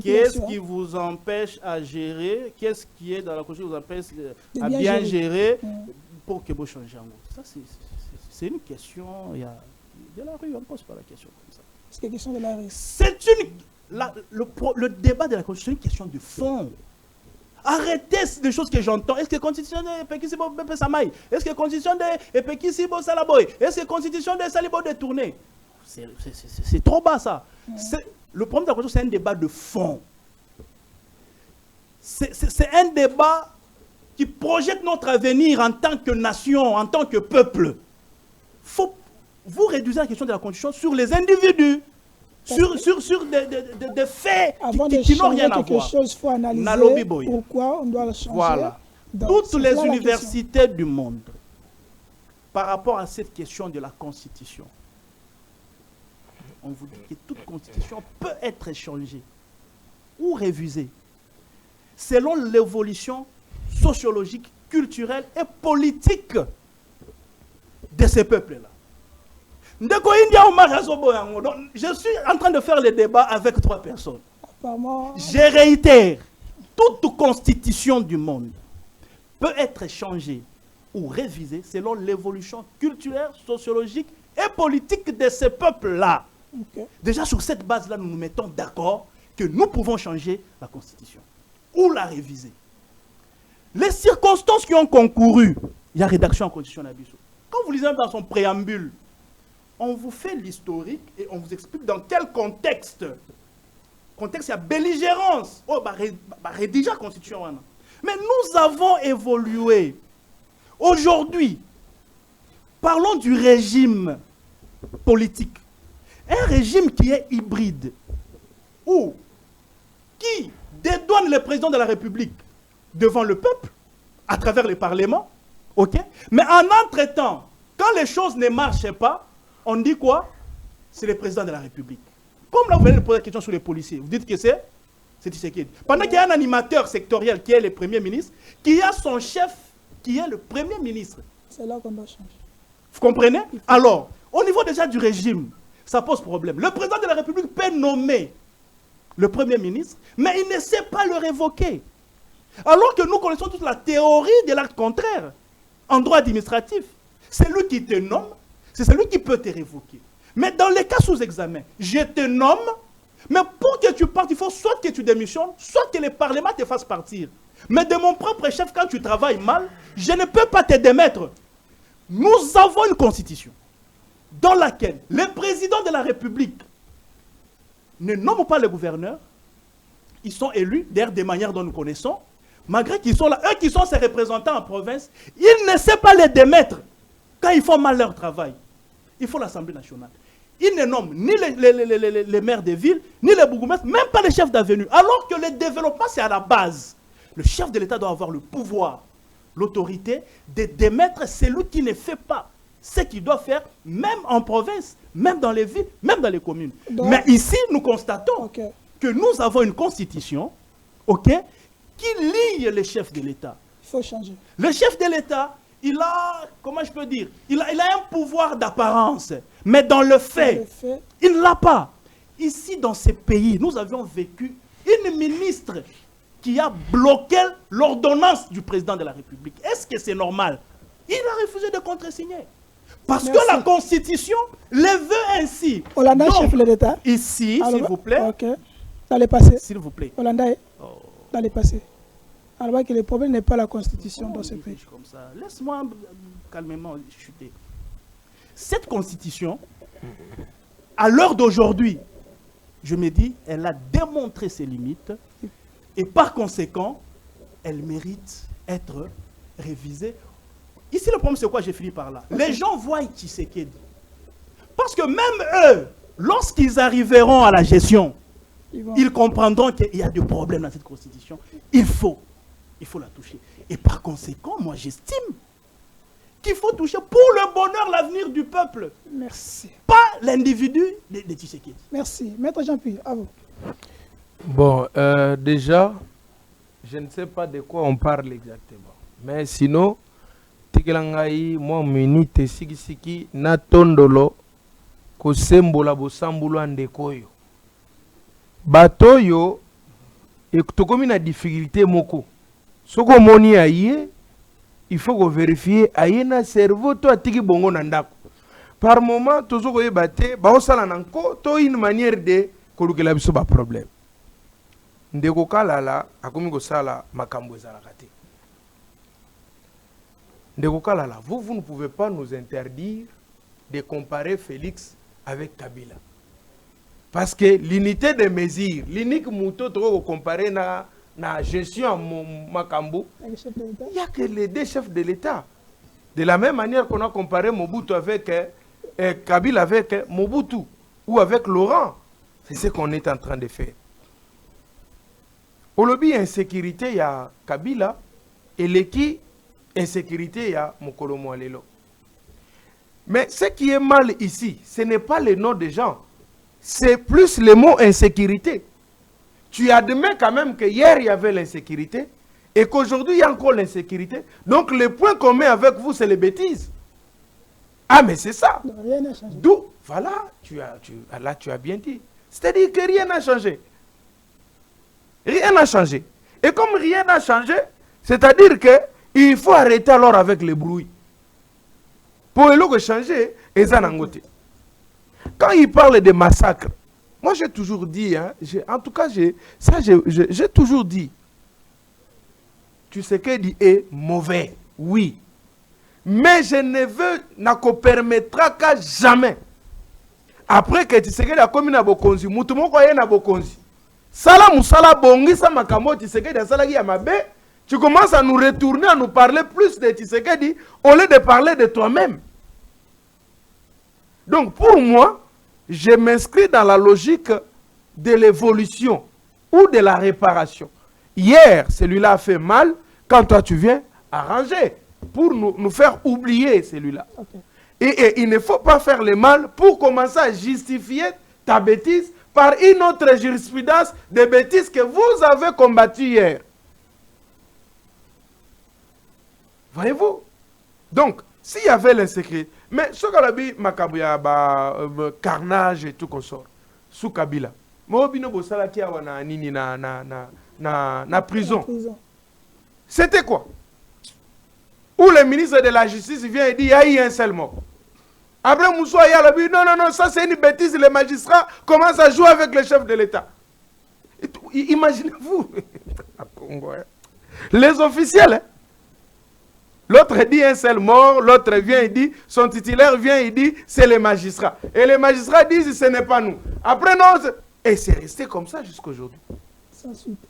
Qu'est-ce qui vous empêche à gérer? Qu'est-ce qui est dans la Constitution qui vous empêche à bien gérer pour que vous changiez en gros? Ça, c'est une question. Il y a de la rue, on ne pose pas la question comme ça. C'est une question de la rue. C'est le débat de la Constitution, c'est une question de fond. Arrêtez les choses que j'entends. Est-ce que la constitution de Pekisibo Samaï? Est-ce que la constitution de Pekisibo Salaboy? Est-ce que la constitution de Salibo détournée? C'est trop bas ça. Le problème de la constitution, c'est un débat de fond. c'est un débat qui projette notre avenir en tant que nation, en tant que peuple. Vous réduisez la question de la Constitution sur les individus, sur des faits qui n'ont rien à voir. Il faut analyser pourquoi on doit le changer. Voilà. Toutes les universités du monde, par rapport à cette question de la Constitution, on vous dit que toute Constitution peut être changée ou révisée selon l'évolution sociologique, culturelle et politique de ces peuples-là. Je suis en train de faire le débat avec 3 personnes. Je réitère, toute constitution du monde peut être changée ou révisée selon l'évolution culturelle, sociologique et politique de ces peuples-là. Okay. Déjà sur cette base-là, nous nous mettons d'accord que nous pouvons changer la constitution ou la réviser. Les circonstances qui ont concouru, il y a rédaction en constitution d'Abisso. Quand vous lisez dans son préambule, on vous fait l'historique et on vous explique dans quel contexte. Contexte, il y a belligérance. Oh, rédiger la constitution. Mais nous avons évolué. Aujourd'hui, parlons du régime politique. Un régime qui est hybride, ou qui dédouane le président de la République devant le peuple, à travers le Parlement, ok? Mais en entre-temps, quand les choses ne marchent pas, on dit quoi? C'est le président de la République. Comme là, vous venez de poser la question sur les policiers, vous dites que c'est Tshisekedi. Pendant qu'il y a un animateur sectoriel qui est le Premier ministre, qui a son chef qui est le Premier ministre. C'est là qu'on doit changer. Vous comprenez? Alors, au niveau déjà du régime, ça pose problème. Le président de la République peut nommer le Premier ministre, mais il ne sait pas le révoquer. Alors que nous connaissons toute la théorie de l'acte contraire en droit administratif. C'est lui qui te nomme, c'est celui qui peut te révoquer. Mais dans les cas sous examen, je te nomme, mais pour que tu partes, il faut soit que tu démissionnes, soit que le Parlement te fasse partir. Mais de mon propre chef, quand tu travailles mal, je ne peux pas te démettre. Nous avons une constitution dans laquelle le président de la République ne nomme pas le gouverneur. Ils sont élus, d'ailleurs, des manières dont nous connaissons. Malgré qu'ils sont là, eux qui sont ses représentants en province, ils ne savent pas les démettre quand ils font mal leur travail. Il faut l'Assemblée nationale. Ils ne nomment ni les maires des villes, ni les bourgmestres, même pas les chefs d'avenue. Alors que le développement, c'est à la base. Le chef de l'État doit avoir le pouvoir, l'autorité de démettre celui qui ne fait pas ce qu'il doit faire, même en province, même dans les villes, même dans les communes. Donc, mais ici, nous constatons que nous avons une constitution qui lie les chefs de l'État. Il faut changer. Le chef de l'État, il a, comment je peux dire, il a un pouvoir d'apparence, mais dans le fait, il ne l'a pas. Ici, dans ces pays, nous avions vécu une ministre qui a bloqué l'ordonnance du président de la République. Est-ce que c'est normal? Il a refusé de contresigner. Parce que la Constitution le veut ainsi. Hollanda, chef de l'État. Ici, s'il vous plaît. Ok. Dans les passés. S'il vous plaît. Hollanda, dans les passés. Alors que le problème n'est pas la Constitution dans ce pays. Comme ça. Laisse-moi calmement chuter. Cette Constitution, à l'heure d'aujourd'hui, je me dis, elle a démontré ses limites et par conséquent, elle mérite être révisée. Ici, le problème, c'est quoi? J'ai fini par là. Les gens voient Tshisekedi. Parce que même eux, lorsqu'ils arriveront à la gestion, ils comprendront qu'il y a des problèmes dans cette constitution. Il faut la toucher. Et par conséquent, moi, j'estime qu'il faut toucher pour le bonheur, l'avenir du peuple. Merci. Pas l'individu de Tshisekedi. Merci. Maître Jean-Pierre, à vous. Bon, déjà, je ne sais pas de quoi on parle exactement. Mais sinon, tikilangai moi minute siki na tondolo ko sembola bosambulo andekoyo batoyo ekotokomi na difficulté moko soko moni aye il faut ko vérifier aye na cerveau to atiki bongo na ndako par moment tozoko yebate ba osala nanko to une manière de kolukela biso ba problème ndeko kalala akomi ko sala makambo ezalaka te. Vous ne pouvez pas nous interdire de comparer Félix avec Kabila. Parce que l'unité des mesures, l'unique mouton que comparer na na gestion Makambo, il n'y a que les deux chefs de l'État. De la même manière qu'on a comparé Mobutu avec Kabila avec Mobutu ou avec Laurent, c'est ce qu'on est en train de faire. Au lobby insécurité, il y a Kabila et l'équipe insécurité, il y a Mokolo Mwalelo. Mais ce qui est mal ici, ce n'est pas le nom des gens, c'est plus le mot insécurité. Tu admets quand même que hier il y avait l'insécurité et qu'aujourd'hui il y a encore l'insécurité. Donc le point commun avec vous, c'est les bêtises. Ah mais c'est ça. D'où, voilà, là tu as bien dit. C'est-à-dire que rien n'a changé. Rien n'a changé. Et comme rien n'a changé, c'est-à-dire qu'il faut arrêter alors avec les bruits. Pour le changer, quand il parle de massacre, moi j'ai toujours dit, hein, en tout cas j'ai toujours dit, tu sais que dit est mauvais, oui. Mais je ne permettra qu'à jamais. Après que tu sais que la commune a bokonzi, mutumo kwa na bokonzi. Sala musala bongi sa makamo tu sais que da sala ya mabe. Tu commences à nous retourner, à nous parler plus de Tshisekedi au lieu de parler de toi-même. Donc pour moi, je m'inscris dans la logique de l'évolution ou de la réparation. Hier, celui-là a fait mal, quand toi tu viens arranger pour nous faire oublier celui-là. Okay. Et il ne faut pas faire le mal pour commencer à justifier ta bêtise par une autre jurisprudence de bêtises que vous avez combattues hier. Voyez-vous? Donc, s'il y avait l'insécurité, mais ce qu'on a dit, carnage et tout qu'on sort, sous Kabila, na prison. C'était quoi? Où le ministre de la Justice vient et dit, il y a eu un seul mort. Après Moussa, il y a le but, non, ça c'est une bêtise, les magistrats commencent à jouer avec le chef de l'État. Imaginez-vous, les officiels, hein? L'autre dit un seul mort, l'autre vient et dit, son titulaire vient et dit, c'est les magistrats. Et les magistrats disent, ce n'est pas nous. Après, non, et c'est resté comme ça jusqu'à aujourd'hui.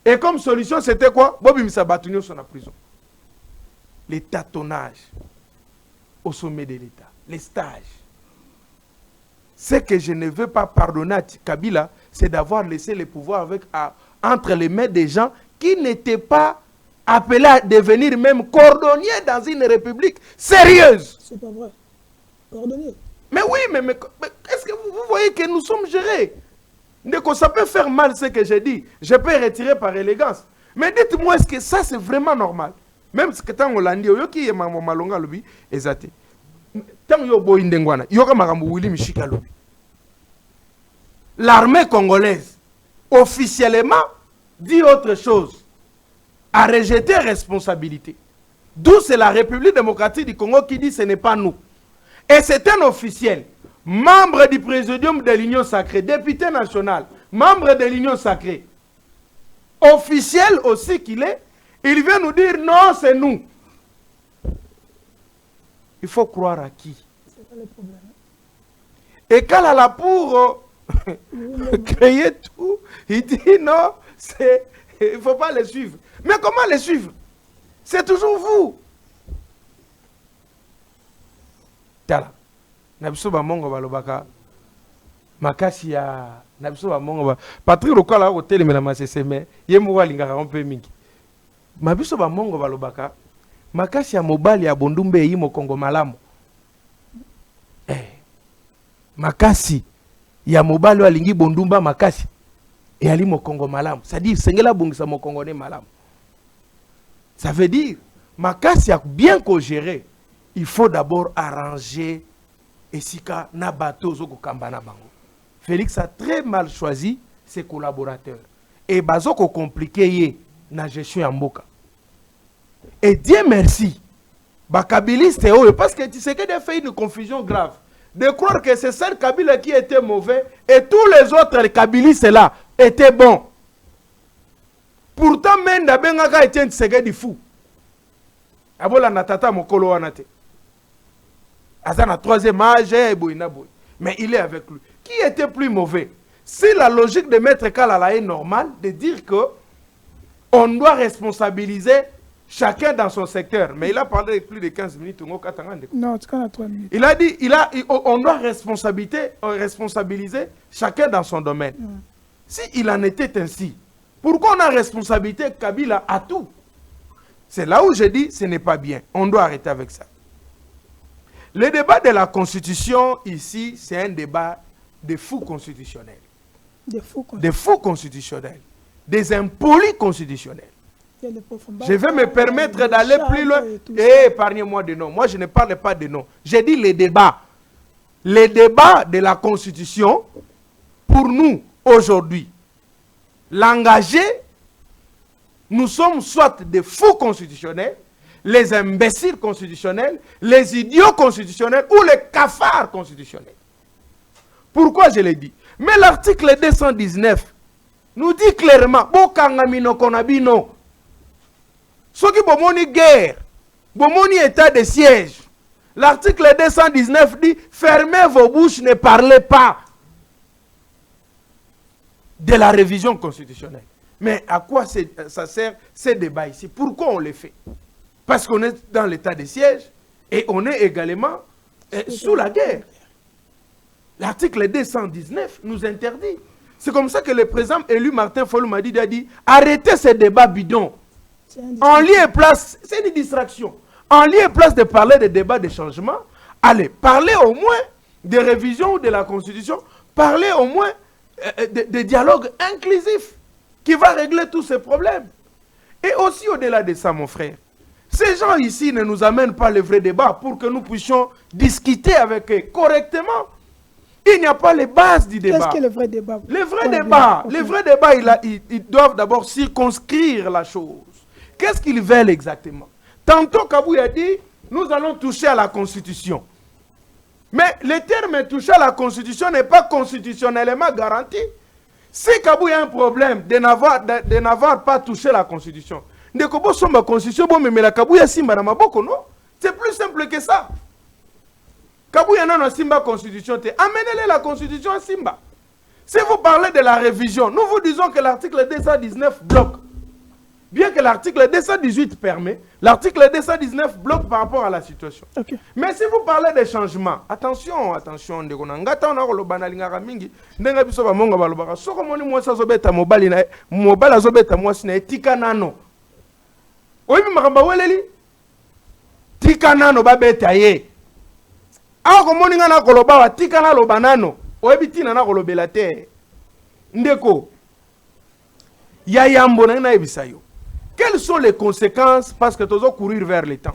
Et comme solution, c'était quoi? Bobi Misabatunyo sont en prison. Les tâtonnages au sommet de l'État, les stages. Ce que je ne veux pas pardonner à Kabila, c'est d'avoir laissé le pouvoir entre les mains des gens qui n'étaient pas appelés à devenir même cordonniers dans une république sérieuse. C'est pas vrai. Cordonnier. Mais oui, mais est-ce que vous voyez que nous sommes gérés? Ça peut faire mal ce que j'ai dit. Je peux retirer par élégance. Mais dites-moi, est-ce que ça c'est vraiment normal? Même ce que tant on l'a dit, qui est malonga lobi, exact. Tant yo boy ndengwana, yo ka makambo Willy Mishika lobi. L'armée congolaise officiellement dit autre chose, a rejeté responsabilité. D'où c'est la République démocratique du Congo qui dit ce n'est pas nous. Et c'est un officiel, membre du présidium de l'Union sacrée, député national, membre de l'Union sacrée, officiel aussi qu'il est, il vient nous dire non, c'est nous. Il faut croire à qui? C'est pas le problème. Et quand elle a pour créer tout, il dit non, il ne faut pas les suivre. Mais comment les suivre? C'est toujours vous. Tala. Nabiso ba mongo balobaka. Makasi ya nabiso ba mongo ba. Patrick Lokola hotel mais la masese mais yemo walingaka un peu mingi. Mabiso ba mongo balobaka. Makasi ya mobali ya bondumbe yimo Kongo malamu. Makasi ya mobali walingi bondumba makasi. Et ali mo Kongo malamu. Ça dit sengela bongisa mo Congolais malamu. Ça veut dire makasi a bien qu'on gérer. Il faut d'abord arranger esika na bateau zoko kambana bango. Félix a très mal choisi ses collaborateurs. Et bazoko compliqué yé na gestion ya mboka. Et Dieu merci. Bakabiliste parce que tu sais qu'il a fait une confusion grave. De croire que c'est seul Kabila qui était mauvais et tous les autres Kabilistes là étaient bons. Pourtant, Menda Bengaka était un fou. Abola Natata Mokolo Wanate. Azana troisième âge, mais il est avec lui. Qui était plus mauvais? C'est la logique de Maître Kalala est normale de dire que on doit responsabiliser chacun dans son secteur. Mais il a parlé plus de 15 minutes. Non, tu as 3 minutes. Il a dit, on doit responsabiliser chacun dans son domaine. Si il en était ainsi, pourquoi on a responsabilité Kabila à tout? C'est là où je dis, ce n'est pas bien. On doit arrêter avec ça. Le débat de la Constitution ici, c'est un débat de fous constitutionnels. Des fous constitutionnels. Des impolis constitutionnels. Je vais me permettre d'aller plus loin. Et épargnez-moi de noms. Moi, je ne parle pas de noms. J'ai dit les débats. Les débats de la Constitution, pour nous, aujourd'hui, l'engagé, nous sommes soit des fous constitutionnels, les imbéciles constitutionnels, les idiots constitutionnels ou les cafards constitutionnels. Pourquoi je l'ai dit? Mais l'article 219 nous dit clairement, Bokangamino Konabino, ceux qui bomoni guerre, bomoni état de siège. L'article 219 dit, fermez vos bouches, ne parlez pas de la révision constitutionnelle. Mais à quoi ça sert ces débats ici? Pourquoi on les fait? Parce qu'on est dans l'état de siège et on est également sous la guerre. L'article 219 nous interdit. C'est comme ça que le président élu Martin Fayulu Madidi a dit, arrêtez ces débats bidons. En lieu et place, c'est une distraction. En lieu et place de parler des débats de changement, allez, parlez au moins des révisions de la Constitution, parlez au moins de dialogues inclusifs qui va régler tous ces problèmes. Et aussi au-delà de ça, mon frère, ces gens ici ne nous amènent pas le vrai débat pour que nous puissions discuter avec eux correctement. Il n'y a pas les bases du débat. Qu'est-ce que le vrai débat? Le vrai débat, ils doivent d'abord circonscrire la chose. Qu'est-ce qu'ils veulent exactement? Tantôt, Kabou a dit, nous allons toucher à la Constitution. Mais le terme toucher à la Constitution n'est pas constitutionnellement garanti. Si Kabou a un problème de n'avoir pas touché la Constitution, c'est plus simple que ça. Kabou a une Simba Constitution, amenez-les la Constitution à Simba. Si vous parlez de la révision, nous vous disons que l'article 219 bloque. Bien que l'article 218 permet, l'article 219 bloque par rapport à la situation. Okay. Mais si vous parlez des changements, attention, attention, quelles sont les conséquences, parce que tu dois courir vers le temps,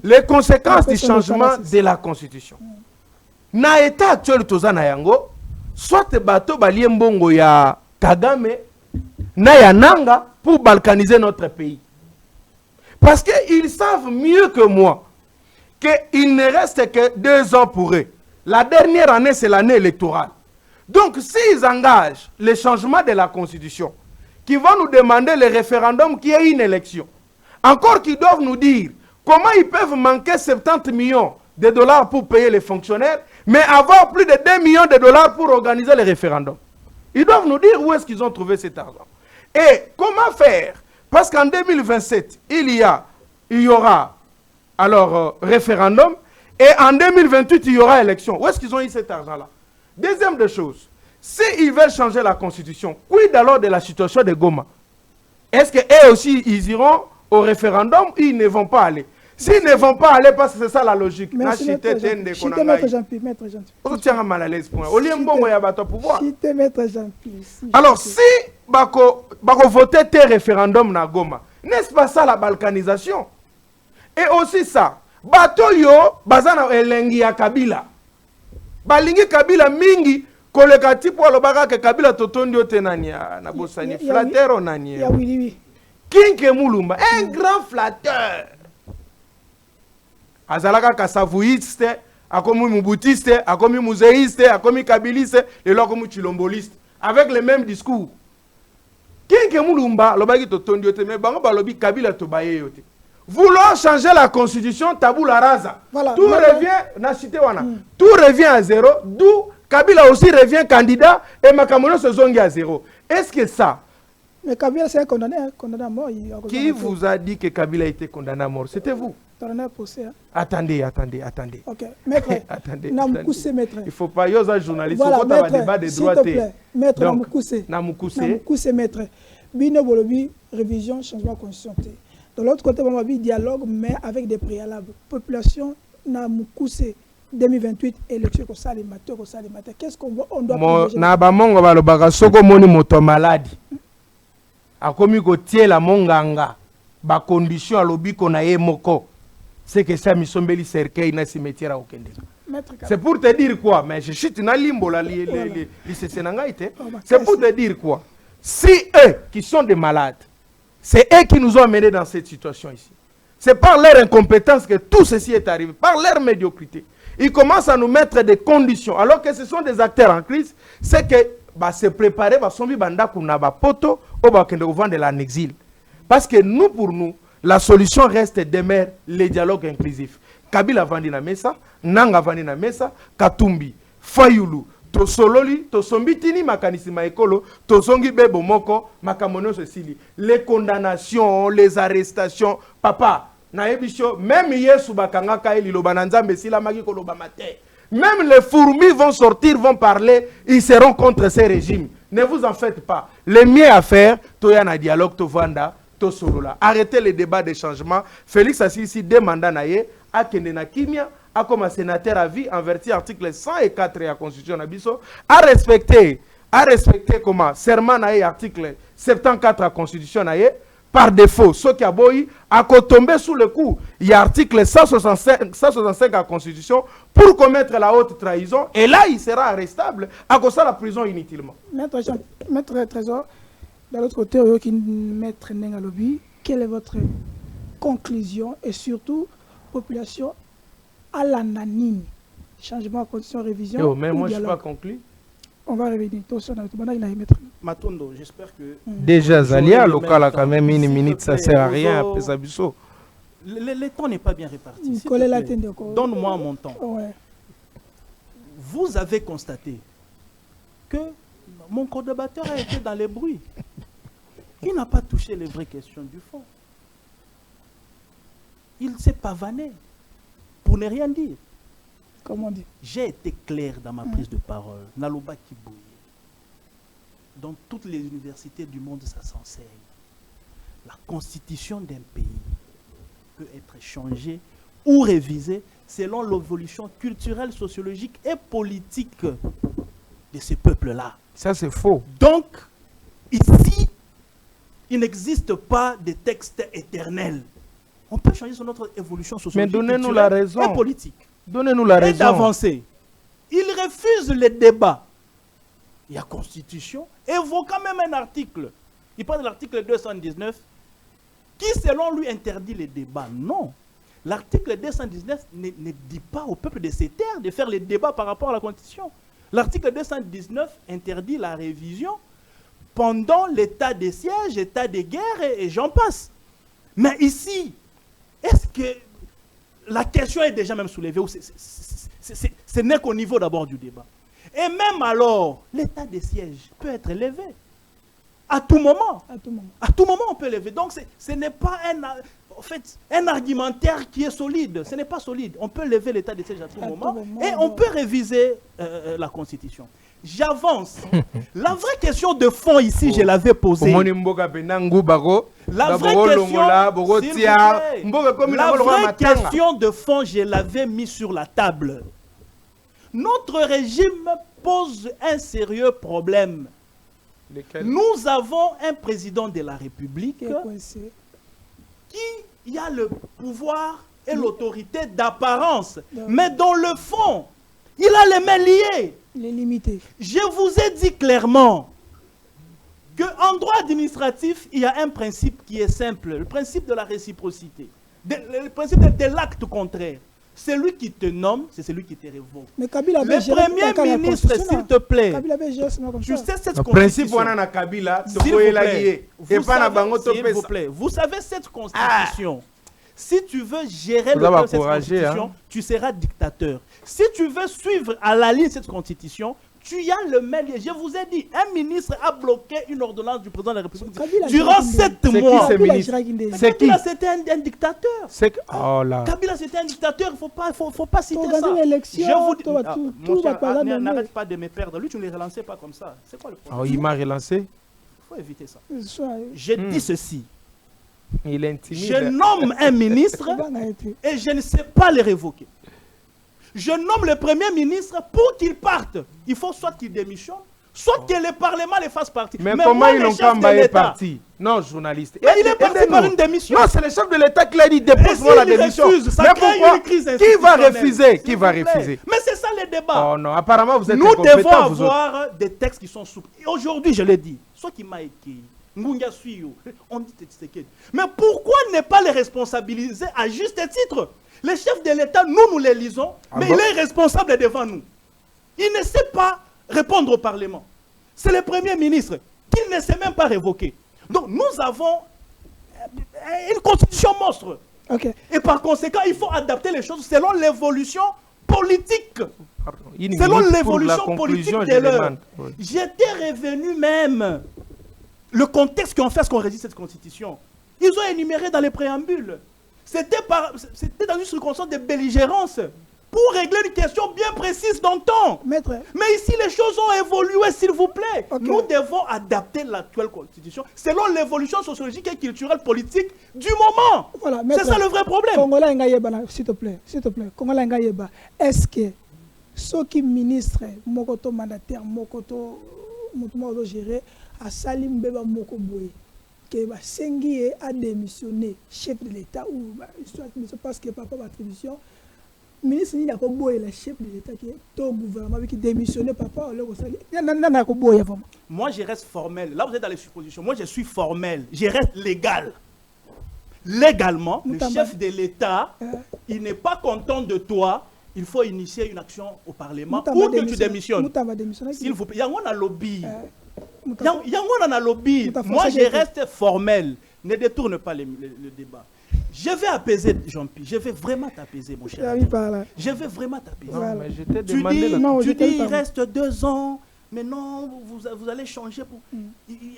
les conséquences du changement de la Constitution. Na état actuel tozana yango, soit bato baliembongo ya Kagame, na ya nanga pour balkaniser notre pays. Parce qu'ils savent mieux que moi qu'il ne reste que 2 ans pour eux. La dernière année, c'est l'année électorale. Donc, s'ils engagent le changement de la Constitution, qui vont nous demander le référendum qui est une élection. Encore qu'ils doivent nous dire comment ils peuvent manquer 70 millions de dollars pour payer les fonctionnaires, mais avoir plus de 2 millions de dollars pour organiser le référendum. Ils doivent nous dire où est-ce qu'ils ont trouvé cet argent. Et comment faire? Parce qu'en 2027, il y aura alors référendum, et en 2028, il y aura élection. Où est-ce qu'ils ont eu cet argent-là? Deuxième des choses, s'ils veulent changer la Constitution, quid alors de la situation de Goma? Est-ce qu'eux aussi, ils iront au référendum ou ils ne vont pas aller? S'ils ne vont pas aller, parce que c'est ça la logique. Merci, maître Jean-Pierre. Alors, si bako voter tes référendum na Goma, n'est-ce pas ça la balkanisation? Et aussi ça, bato yo, bazana elengi ya Kabila. Balingi Kabila mingi, kolekati po alobaka ke Kabila totondi otenani na bosani flatteur onani. Ya oui. Kinke Mulumba, un grand flatteur. Azalaka kasavouiste, akomi mubutiste, akomi muséiste, akomi kabiliste, et là comme chilomboliste, avec le même discours. Kinke Mulumba, lobaki totondi ote, mais bango balobi Kabila tobaye yote. Vouloir changer la constitution, tabou la rasa. Voilà, tout revient, tout revient à zéro, d'où Kabila aussi revient candidat et Makamono se zongi à zéro. Est-ce que ça, Mais Kabila, c'est un condamné à mort. Qui vous a dit que Kabila a été condamné à mort? C'était vous. Attendez. Ok, maître. Attendez. Maître. Il ne faut pas, il y a un journaliste, voilà, il faut pas débat de droite. Maître Namoukoussé, maître. Bino Bolobi, révision, changement de constitution. De l'autre côté, on va dire dialogue, mais avec des préalables. Population, Namoukoussé, 2028, élection, qu'est-ce qu'on doit privilégier? Nabamongo balobaka soko moni moto malade. Akomi ko tie la monganga. Ba condition alobi ko na ye moko. C'est que ça misombeli cercueil na cimetière au Kende. C'est pour te dire quoi? Mais je chute na limbo la c'est pour te dire quoi? Si eux qui sont des malades, c'est eux qui nous ont amenés dans cette situation ici. C'est par leur incompétence que tout ceci est arrivé, par leur médiocrité. Ils commencent à nous mettre des conditions, alors que ce sont des acteurs en crise. C'est que se préparer, poto, de l'exil. Parce que nous, pour nous, la solution reste demeure les dialogues inclusifs. Kabila vandi na mesa, Nanga vandi na mesa, Katumbi, Fayulu, Tosololi, Tosombitini, Makanisi Maekolo, Tosongi Bebo Moko, Makamono Cecili. Les condamnations, les arrestations, papa, naebisho, même Yesu Bakanga Kaeli Lobananza Mesila Magiko Lobamate. Même les fourmis vont sortir, vont parler, ils seront contre ces régimes. Ne vous en faites pas. Le mieux à faire, Toyana dialogue, Tovanda, Tosolola. Arrêtez les débats de changement. Félix Assisi demande à Naye, à Kendena Kimia, à comme sénateur à vie, en vertu article 104 de la Constitution Nabiso, à respecter comment serment Naye, article 74 de la Constitution Naye, par défaut, ceux qui aboyi, à tomber sous le coup, il y a article 165 de la Constitution pour commettre la haute trahison, et là, il sera arrestable à cause de la prison inutilement. Maître Trésor, de l'autre côté, Maître Nengalobi, quelle est votre conclusion et surtout, population à l'ananine, changement de condition, révision? Mais moi, je ne suis pas conclu. On va revenir. Matondo, j'espère que... Déjà, Zalia, local, quand même, une minute, ça ne sert à rien. Le temps n'est pas bien réparti. Donne-moi mon temps. Ouais. Vous avez constaté que mon co-débatteur a été dans les bruits. Il n'a pas touché les vraies questions du fond. Il s'est pavané pour ne rien dire. Comment dire? J'ai été clair dans ma prise de parole. Naloba Kibouye. Dans toutes les universités du monde, ça s'enseigne. La constitution d'un pays peut être changée ou révisée selon l'évolution culturelle, sociologique et politique de ces peuples-là. Ça, c'est faux. Donc, ici, il n'existe pas de texte éternel. On peut changer sur notre évolution sociologique, mais donnez-nous la raison. Et politique. Donnez-nous la raison. Et d'avancer. Il refuse les débats. Il y a constitution, évoquant même un article. Il parle de l'article 219, qui selon lui interdit les débats. Non. L'article 219 ne dit pas au peuple de ces terres de faire les débats par rapport à la constitution. L'article 219 interdit la révision pendant l'état de siège, état de guerre et j'en passe. Mais ici, est-ce que la question est déjà même soulevée ou ce n'est qu'au niveau d'abord du débat? Et même alors, l'état de siège peut être levé. À tout moment. À tout moment, on peut lever. Donc, ce n'est pas un argumentaire qui est solide. Ce n'est pas solide. On peut lever l'état de siège à tout moment. Et on peut réviser la Constitution. J'avance. La vraie question de fond ici, je l'avais posée. La vraie question de fond, je l'avais mis sur la table. Notre régime pose un sérieux problème. Nous avons un président de la République qui a le pouvoir et l'autorité d'apparence, mais dans le fond, il a les mains liées. Les limités. Je vous ai dit clairement qu'en droit administratif, il y a un principe qui est simple, le principe de la réciprocité, le principe de l'acte contraire. Celui qui te nomme, c'est celui qui te révoque. Mais Kabila le Premier ministre, s'il te plaît, tu sais cette constitution. S'il vous plaît, vous savez cette constitution. Si tu veux gérer cette constitution, tu seras dictateur. Si tu veux suivre à la ligne cette constitution, Tu as le mail. Je vous ai dit, un ministre a bloqué une ordonnance du président de la République Kabila durant 7 mois. C'est qui? Kabila, c'était un dictateur. Oh là. Kabila, c'était un dictateur. Il ne faut pas citer ça. Je vous dis, n'arrête pas de me perdre. Lui, tu ne les relançais pas comme ça. C'est quoi le problème? Oh, il m'a relancé. Il faut éviter ça. J'ai dit ceci. Il est intimide. Je nomme un ministre et je ne sais pas le révoquer. Je nomme le premier ministre pour qu'il parte. Il faut soit qu'il démissionne, soit que le Parlement le fasse partie. Mais comment moi, ils n'ont pas envoyé parti? Non, journaliste. Mais il est parti par une démission. Non, c'est le chef de l'État qui l'a dit, dépose-moi la démission. Refuse, mais pourquoi? Qui va refuser? Qui va refuser? Mais c'est ça le débat. Oh non, apparemment vous êtes Nous devons avoir des textes qui sont souples. Et aujourd'hui, je l'ai dit, soit qui m'a écrit, Ngunga Suyo, on dit Tshisekedi. Mais pourquoi ne pas les responsabiliser à juste titre? Le chef de l'État, nous les lisons, mais il est responsable devant nous. Il ne sait pas répondre au Parlement. C'est le Premier ministre qu'il ne sait même pas révoquer. Donc nous avons une constitution monstre. Et par conséquent, il faut adapter les choses selon l'évolution politique. Selon l'évolution politique de l'heure. J'étais revenu même le contexte qui en fait ce qu'on résiste cette constitution. Ils ont énuméré dans les préambules. C'était dans une circonstance de belligérance pour régler une question bien précise dans le temps. Mais ici, les choses ont évolué, s'il vous plaît. Nous devons adapter l'actuelle constitution selon l'évolution sociologique et culturelle politique du moment. Voilà, c'est ça le vrai problème. S'il te plaît, est-ce que ceux qui ministrent, Mokoto mandataire, Mokoto géré, à Salim Beba Mokoboy, que Sengi a démissionné chef de l'État ou parce que papa attribution ministre n'a pas boy le chef de l'État qui est au gouvernement qui démissionné papa moi je reste formel. Là vous êtes dans les suppositions. Moi je suis formel, je reste légal. Légalement, le chef de l'État, il n'est pas content de toi. Il faut initier une action au Parlement pour que tu démissionnes. S'il vous plaît, il y a un lobby. Moi, je reste formel. Ne détourne pas le débat. Je vais apaiser, Jean-Pierre. Je vais vraiment t'apaiser, mon cher. Je vais vraiment t'apaiser. Tu dis, il reste 2 ans. Mais non, vous allez changer pour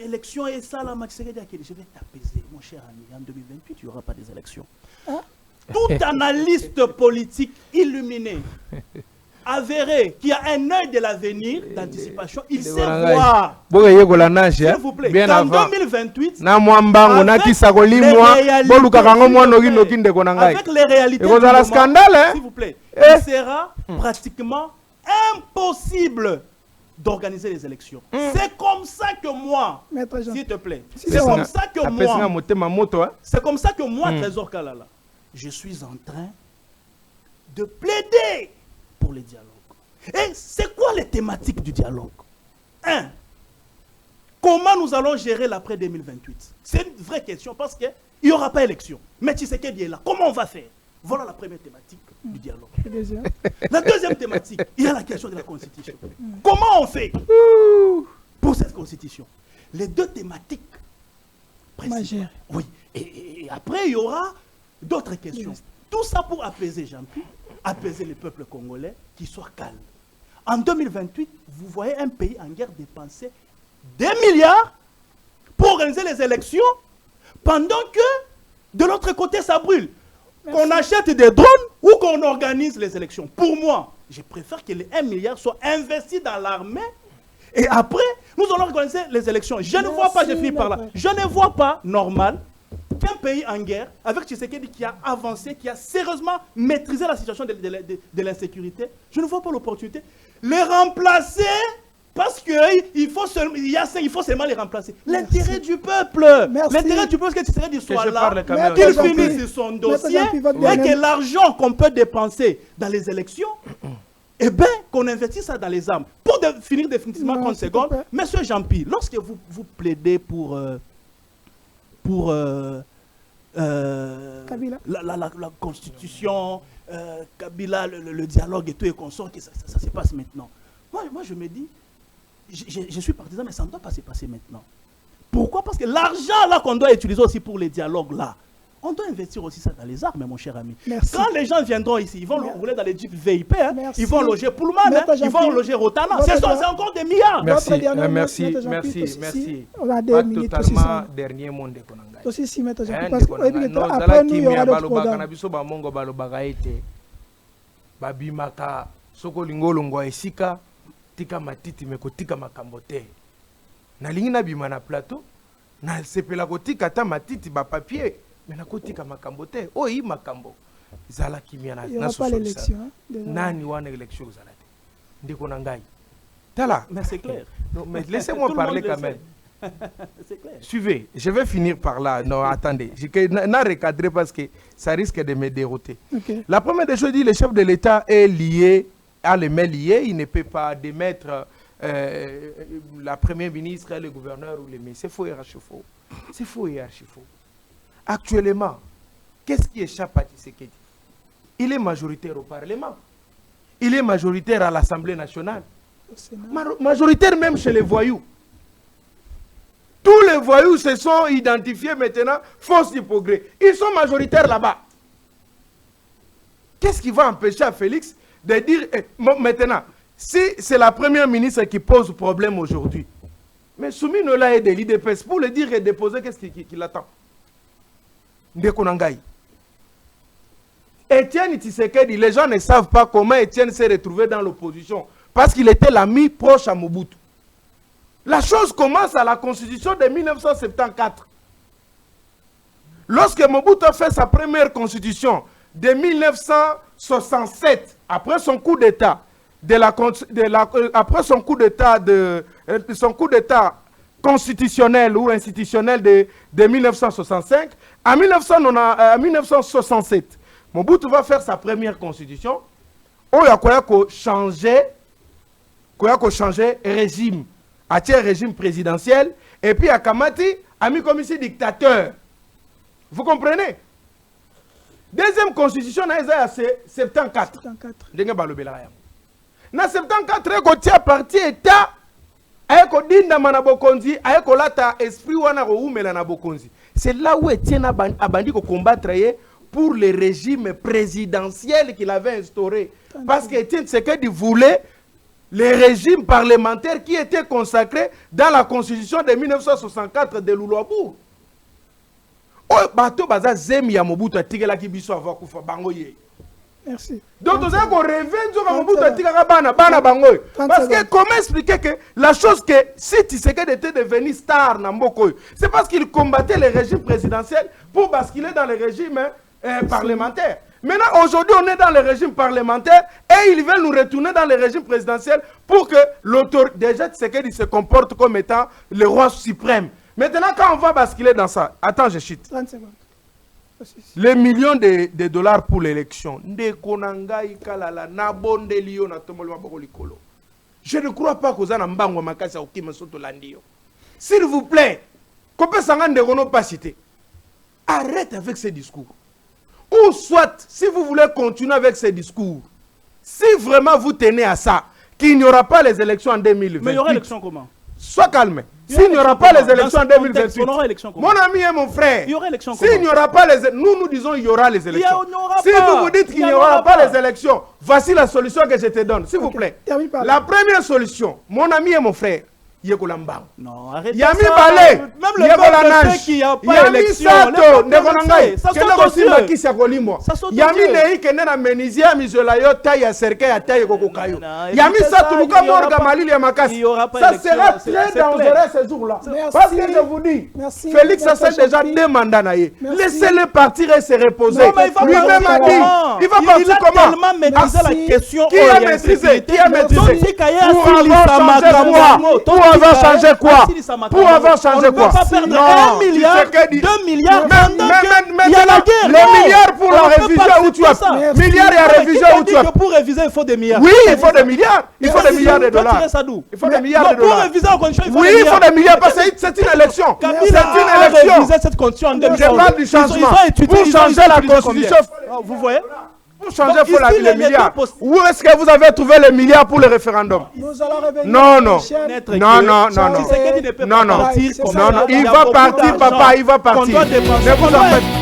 élection et ça, la Maxéré. Je vais t'apaiser, mon cher ami. En 2028, il n'y aura pas des élections. Tout analyste politique illuminé, avéré, qui a un œil de l'avenir, d'anticipation, il sait voir. S'il vous plaît, en 2028, avec les réalités du moment, s'il vous plaît, il sera pratiquement impossible d'organiser les élections. C'est comme ça que moi, s'il te plaît, c'est comme ça que moi, Trésor Kalala, je suis en train de plaider pour les dialogues. Et c'est quoi les thématiques du dialogue? 1. Comment nous allons gérer l'après 2028? C'est une vraie question parce qu'il n'y aura pas élection. Mais Tshisekedi est là. Comment on va faire? Voilà la première thématique du dialogue. La deuxième thématique, il y a la question de la Constitution. Comment on fait pour cette Constitution? Les 2 thématiques principales. Oui. Et après, il y aura d'autres questions. Tout ça pour apaiser Jean-Pierre, apaiser les peuples congolais, qui soient calmes. En 2028, vous voyez un pays en guerre dépenser des milliards pour organiser les élections, pendant que de l'autre côté, ça brûle. Qu'on achète des drones ou qu'on organise les élections. Pour moi, je préfère que les 1 milliard soient investis dans l'armée et après, nous allons organiser les élections. Je ne vois pas, je finis par là, je ne vois pas normal qu'un pays en guerre, avec Tshisekedi qui a avancé, qui a sérieusement maîtrisé la situation de l'insécurité, je ne vois pas l'opportunité. Les remplacer parce qu'il faut seulement les remplacer. L'intérêt du peuple. L'intérêt du peuple, c'est que Tshisekedi soit là, qu'il finisse son dossier et que l'argent qu'on peut dépenser dans les élections, eh bien, qu'on investisse ça dans les armes. Pour finir définitivement 30 secondes, Monsieur Jean-Pierre, lorsque vous plaidez pour la constitution, Kabila, le dialogue et tout et consort, que ça se passe maintenant. Moi, je me dis, je suis partisan, mais ça ne doit pas se passer maintenant. Pourquoi? Parce que l'argent là qu'on doit utiliser aussi pour les dialogues là, On doit investir aussi ça dans les armes, mon cher ami. Merci. Quand les gens viendront ici, ils vont rouler dans les jeeps VIP, hein, Merci. ils vont loger Pullman, hein, ils vont loger Rotana. C'est encore des milliards. Merci. On a 2 minutes aussi. Dernier monde de Konanga. Aussi 6 mètres. Parce qu'après nous, il y aura d'autres programmes. Babimaka soko lingolongo esika tika matiti meko tika makambote na lingi na bima na plateau na sepela kotika ta matiti ba papier mais na kotika makambote oyi makambo zala kimia na pas l'élection nani wana élection zala te ndiko na ngai tala mais c'est clair. Non, mais laissez-moi parler quand même. C'est clair. Suivez, je vais finir par là. Non, attendez. Je n'ai recadré parce que ça risque de me dérouter. Okay. La première des choses, dit le chef de l'État est lié, a les mains liées. Il ne peut pas démettre la première ministre, le gouverneur ou les ministres. C'est faux et archi-faux. C'est faux et archi-faux. Actuellement, qu'est-ce qui échappe à Tshisekedi? Il est majoritaire au Parlement. Il est majoritaire à l'Assemblée nationale. Majoritaire même chez les voyous. Tous les voyous se sont identifiés maintenant, force du progrès. Ils sont majoritaires là-bas. Qu'est-ce qui va empêcher à Félix de dire, maintenant, si c'est la première ministre qui pose problème aujourd'hui, mais Soumi Nola est de l'IDPS pour le dire et déposer, qu'est-ce qu'il attend? Ndekonangaï. Étienne Tshisekedi, les gens ne savent pas comment Étienne s'est retrouvé dans l'opposition, parce qu'il était l'ami proche à Mobutu. La chose commence à la constitution de 1974. Lorsque Mobutu a fait sa première constitution de 1967, après son coup d'État, après son coup d'État constitutionnel ou institutionnel de 1965, en 1967, Mobutu va faire sa première constitution où il y a changer régime. À un régime présidentiel, et puis à Kamati, a mis comme ici dictateur. Vous comprenez? Deuxième constitution, c'est 74. Dans 74, il y a parti État, c'est là où Etienne a bandit combattre pour le régime présidentiel qu'il avait instauré. Parce qu'Etienne Tshisekedi voulait les régimes parlementaires qui étaient consacrés dans la constitution de 1964 de Lulwabourg. Merci. Donc, vous avez parce que comment expliquer que la chose que si Tshisekedi était devenu star, c'est parce qu'il combattait les régimes présidentiels pour basculer dans les régimes parlementaires. Maintenant, aujourd'hui, on est dans le régime parlementaire et ils veulent nous retourner dans le régime présidentiel pour que l'autorité, déjà, Tshisekedi se comporte comme étant le roi suprême. Maintenant, quand on va basculer dans ça, attends, je chute. 30 secondes. Les millions de dollars pour l'élection. Je ne crois pas que vous avez s'il vous plaît, arrête avec ces discours. Ou soit, si vous voulez continuer avec ces discours, si vraiment vous tenez à ça, qu'il n'y aura pas les élections en 2028. Mais il y aura élection comment? Sois calme. S'il n'y aura pas les élections en 2028, mon ami et mon frère, il y aura élection comment? S'il n'y aura pas les nous disons il y aura les élections. Si vous vous dites qu'il n'y aura pas les élections, voici la solution que je te donne, s'il vous plaît. La première solution, mon ami et mon frère, non, arrête. Yami Balé, même le peuple qui a pas élection, ça Yami Nei Kenena Menizia Mizolayo Taya Serkei Taya Kokokayo. Yami Satuluka Morga Malili Yamakasi. Ça sera très dangereux ce jour-là. Parce que je vous dis, Félix a déjà deux mandats. Laissez-le partir et se reposer. Lui-même a dit, il va partir comment? Il a tellement maîtrisé la question. Qui a maîtrisé? Qui a maîtrisé? Pour avoir changé quoi? Pour avoir changé quoi? Non, 1 milliard, 2 milliards, il y a la guerre. Les milliards pour la révision où tu as. Milliards et la révision où tu as. Pour réviser, il faut des milliards. Oui, il faut des milliards. Il faut des milliards de dollars. Il faut des milliards de dollars. Pour réviser en condition, il faut des milliards. Oui, il faut des milliards parce que c'est une élection. C'est une élection. Cette condition en 2020. Je parle du changement. Pour changer la constitution. Vous voyez? Pour changer, il faut les milliards. Où est-ce que vous avez trouvé les milliards pour le référendum? Non, non. Non, non, non, non. Non, non. Il va partir, papa, il va partir. Ne vous en faites pas.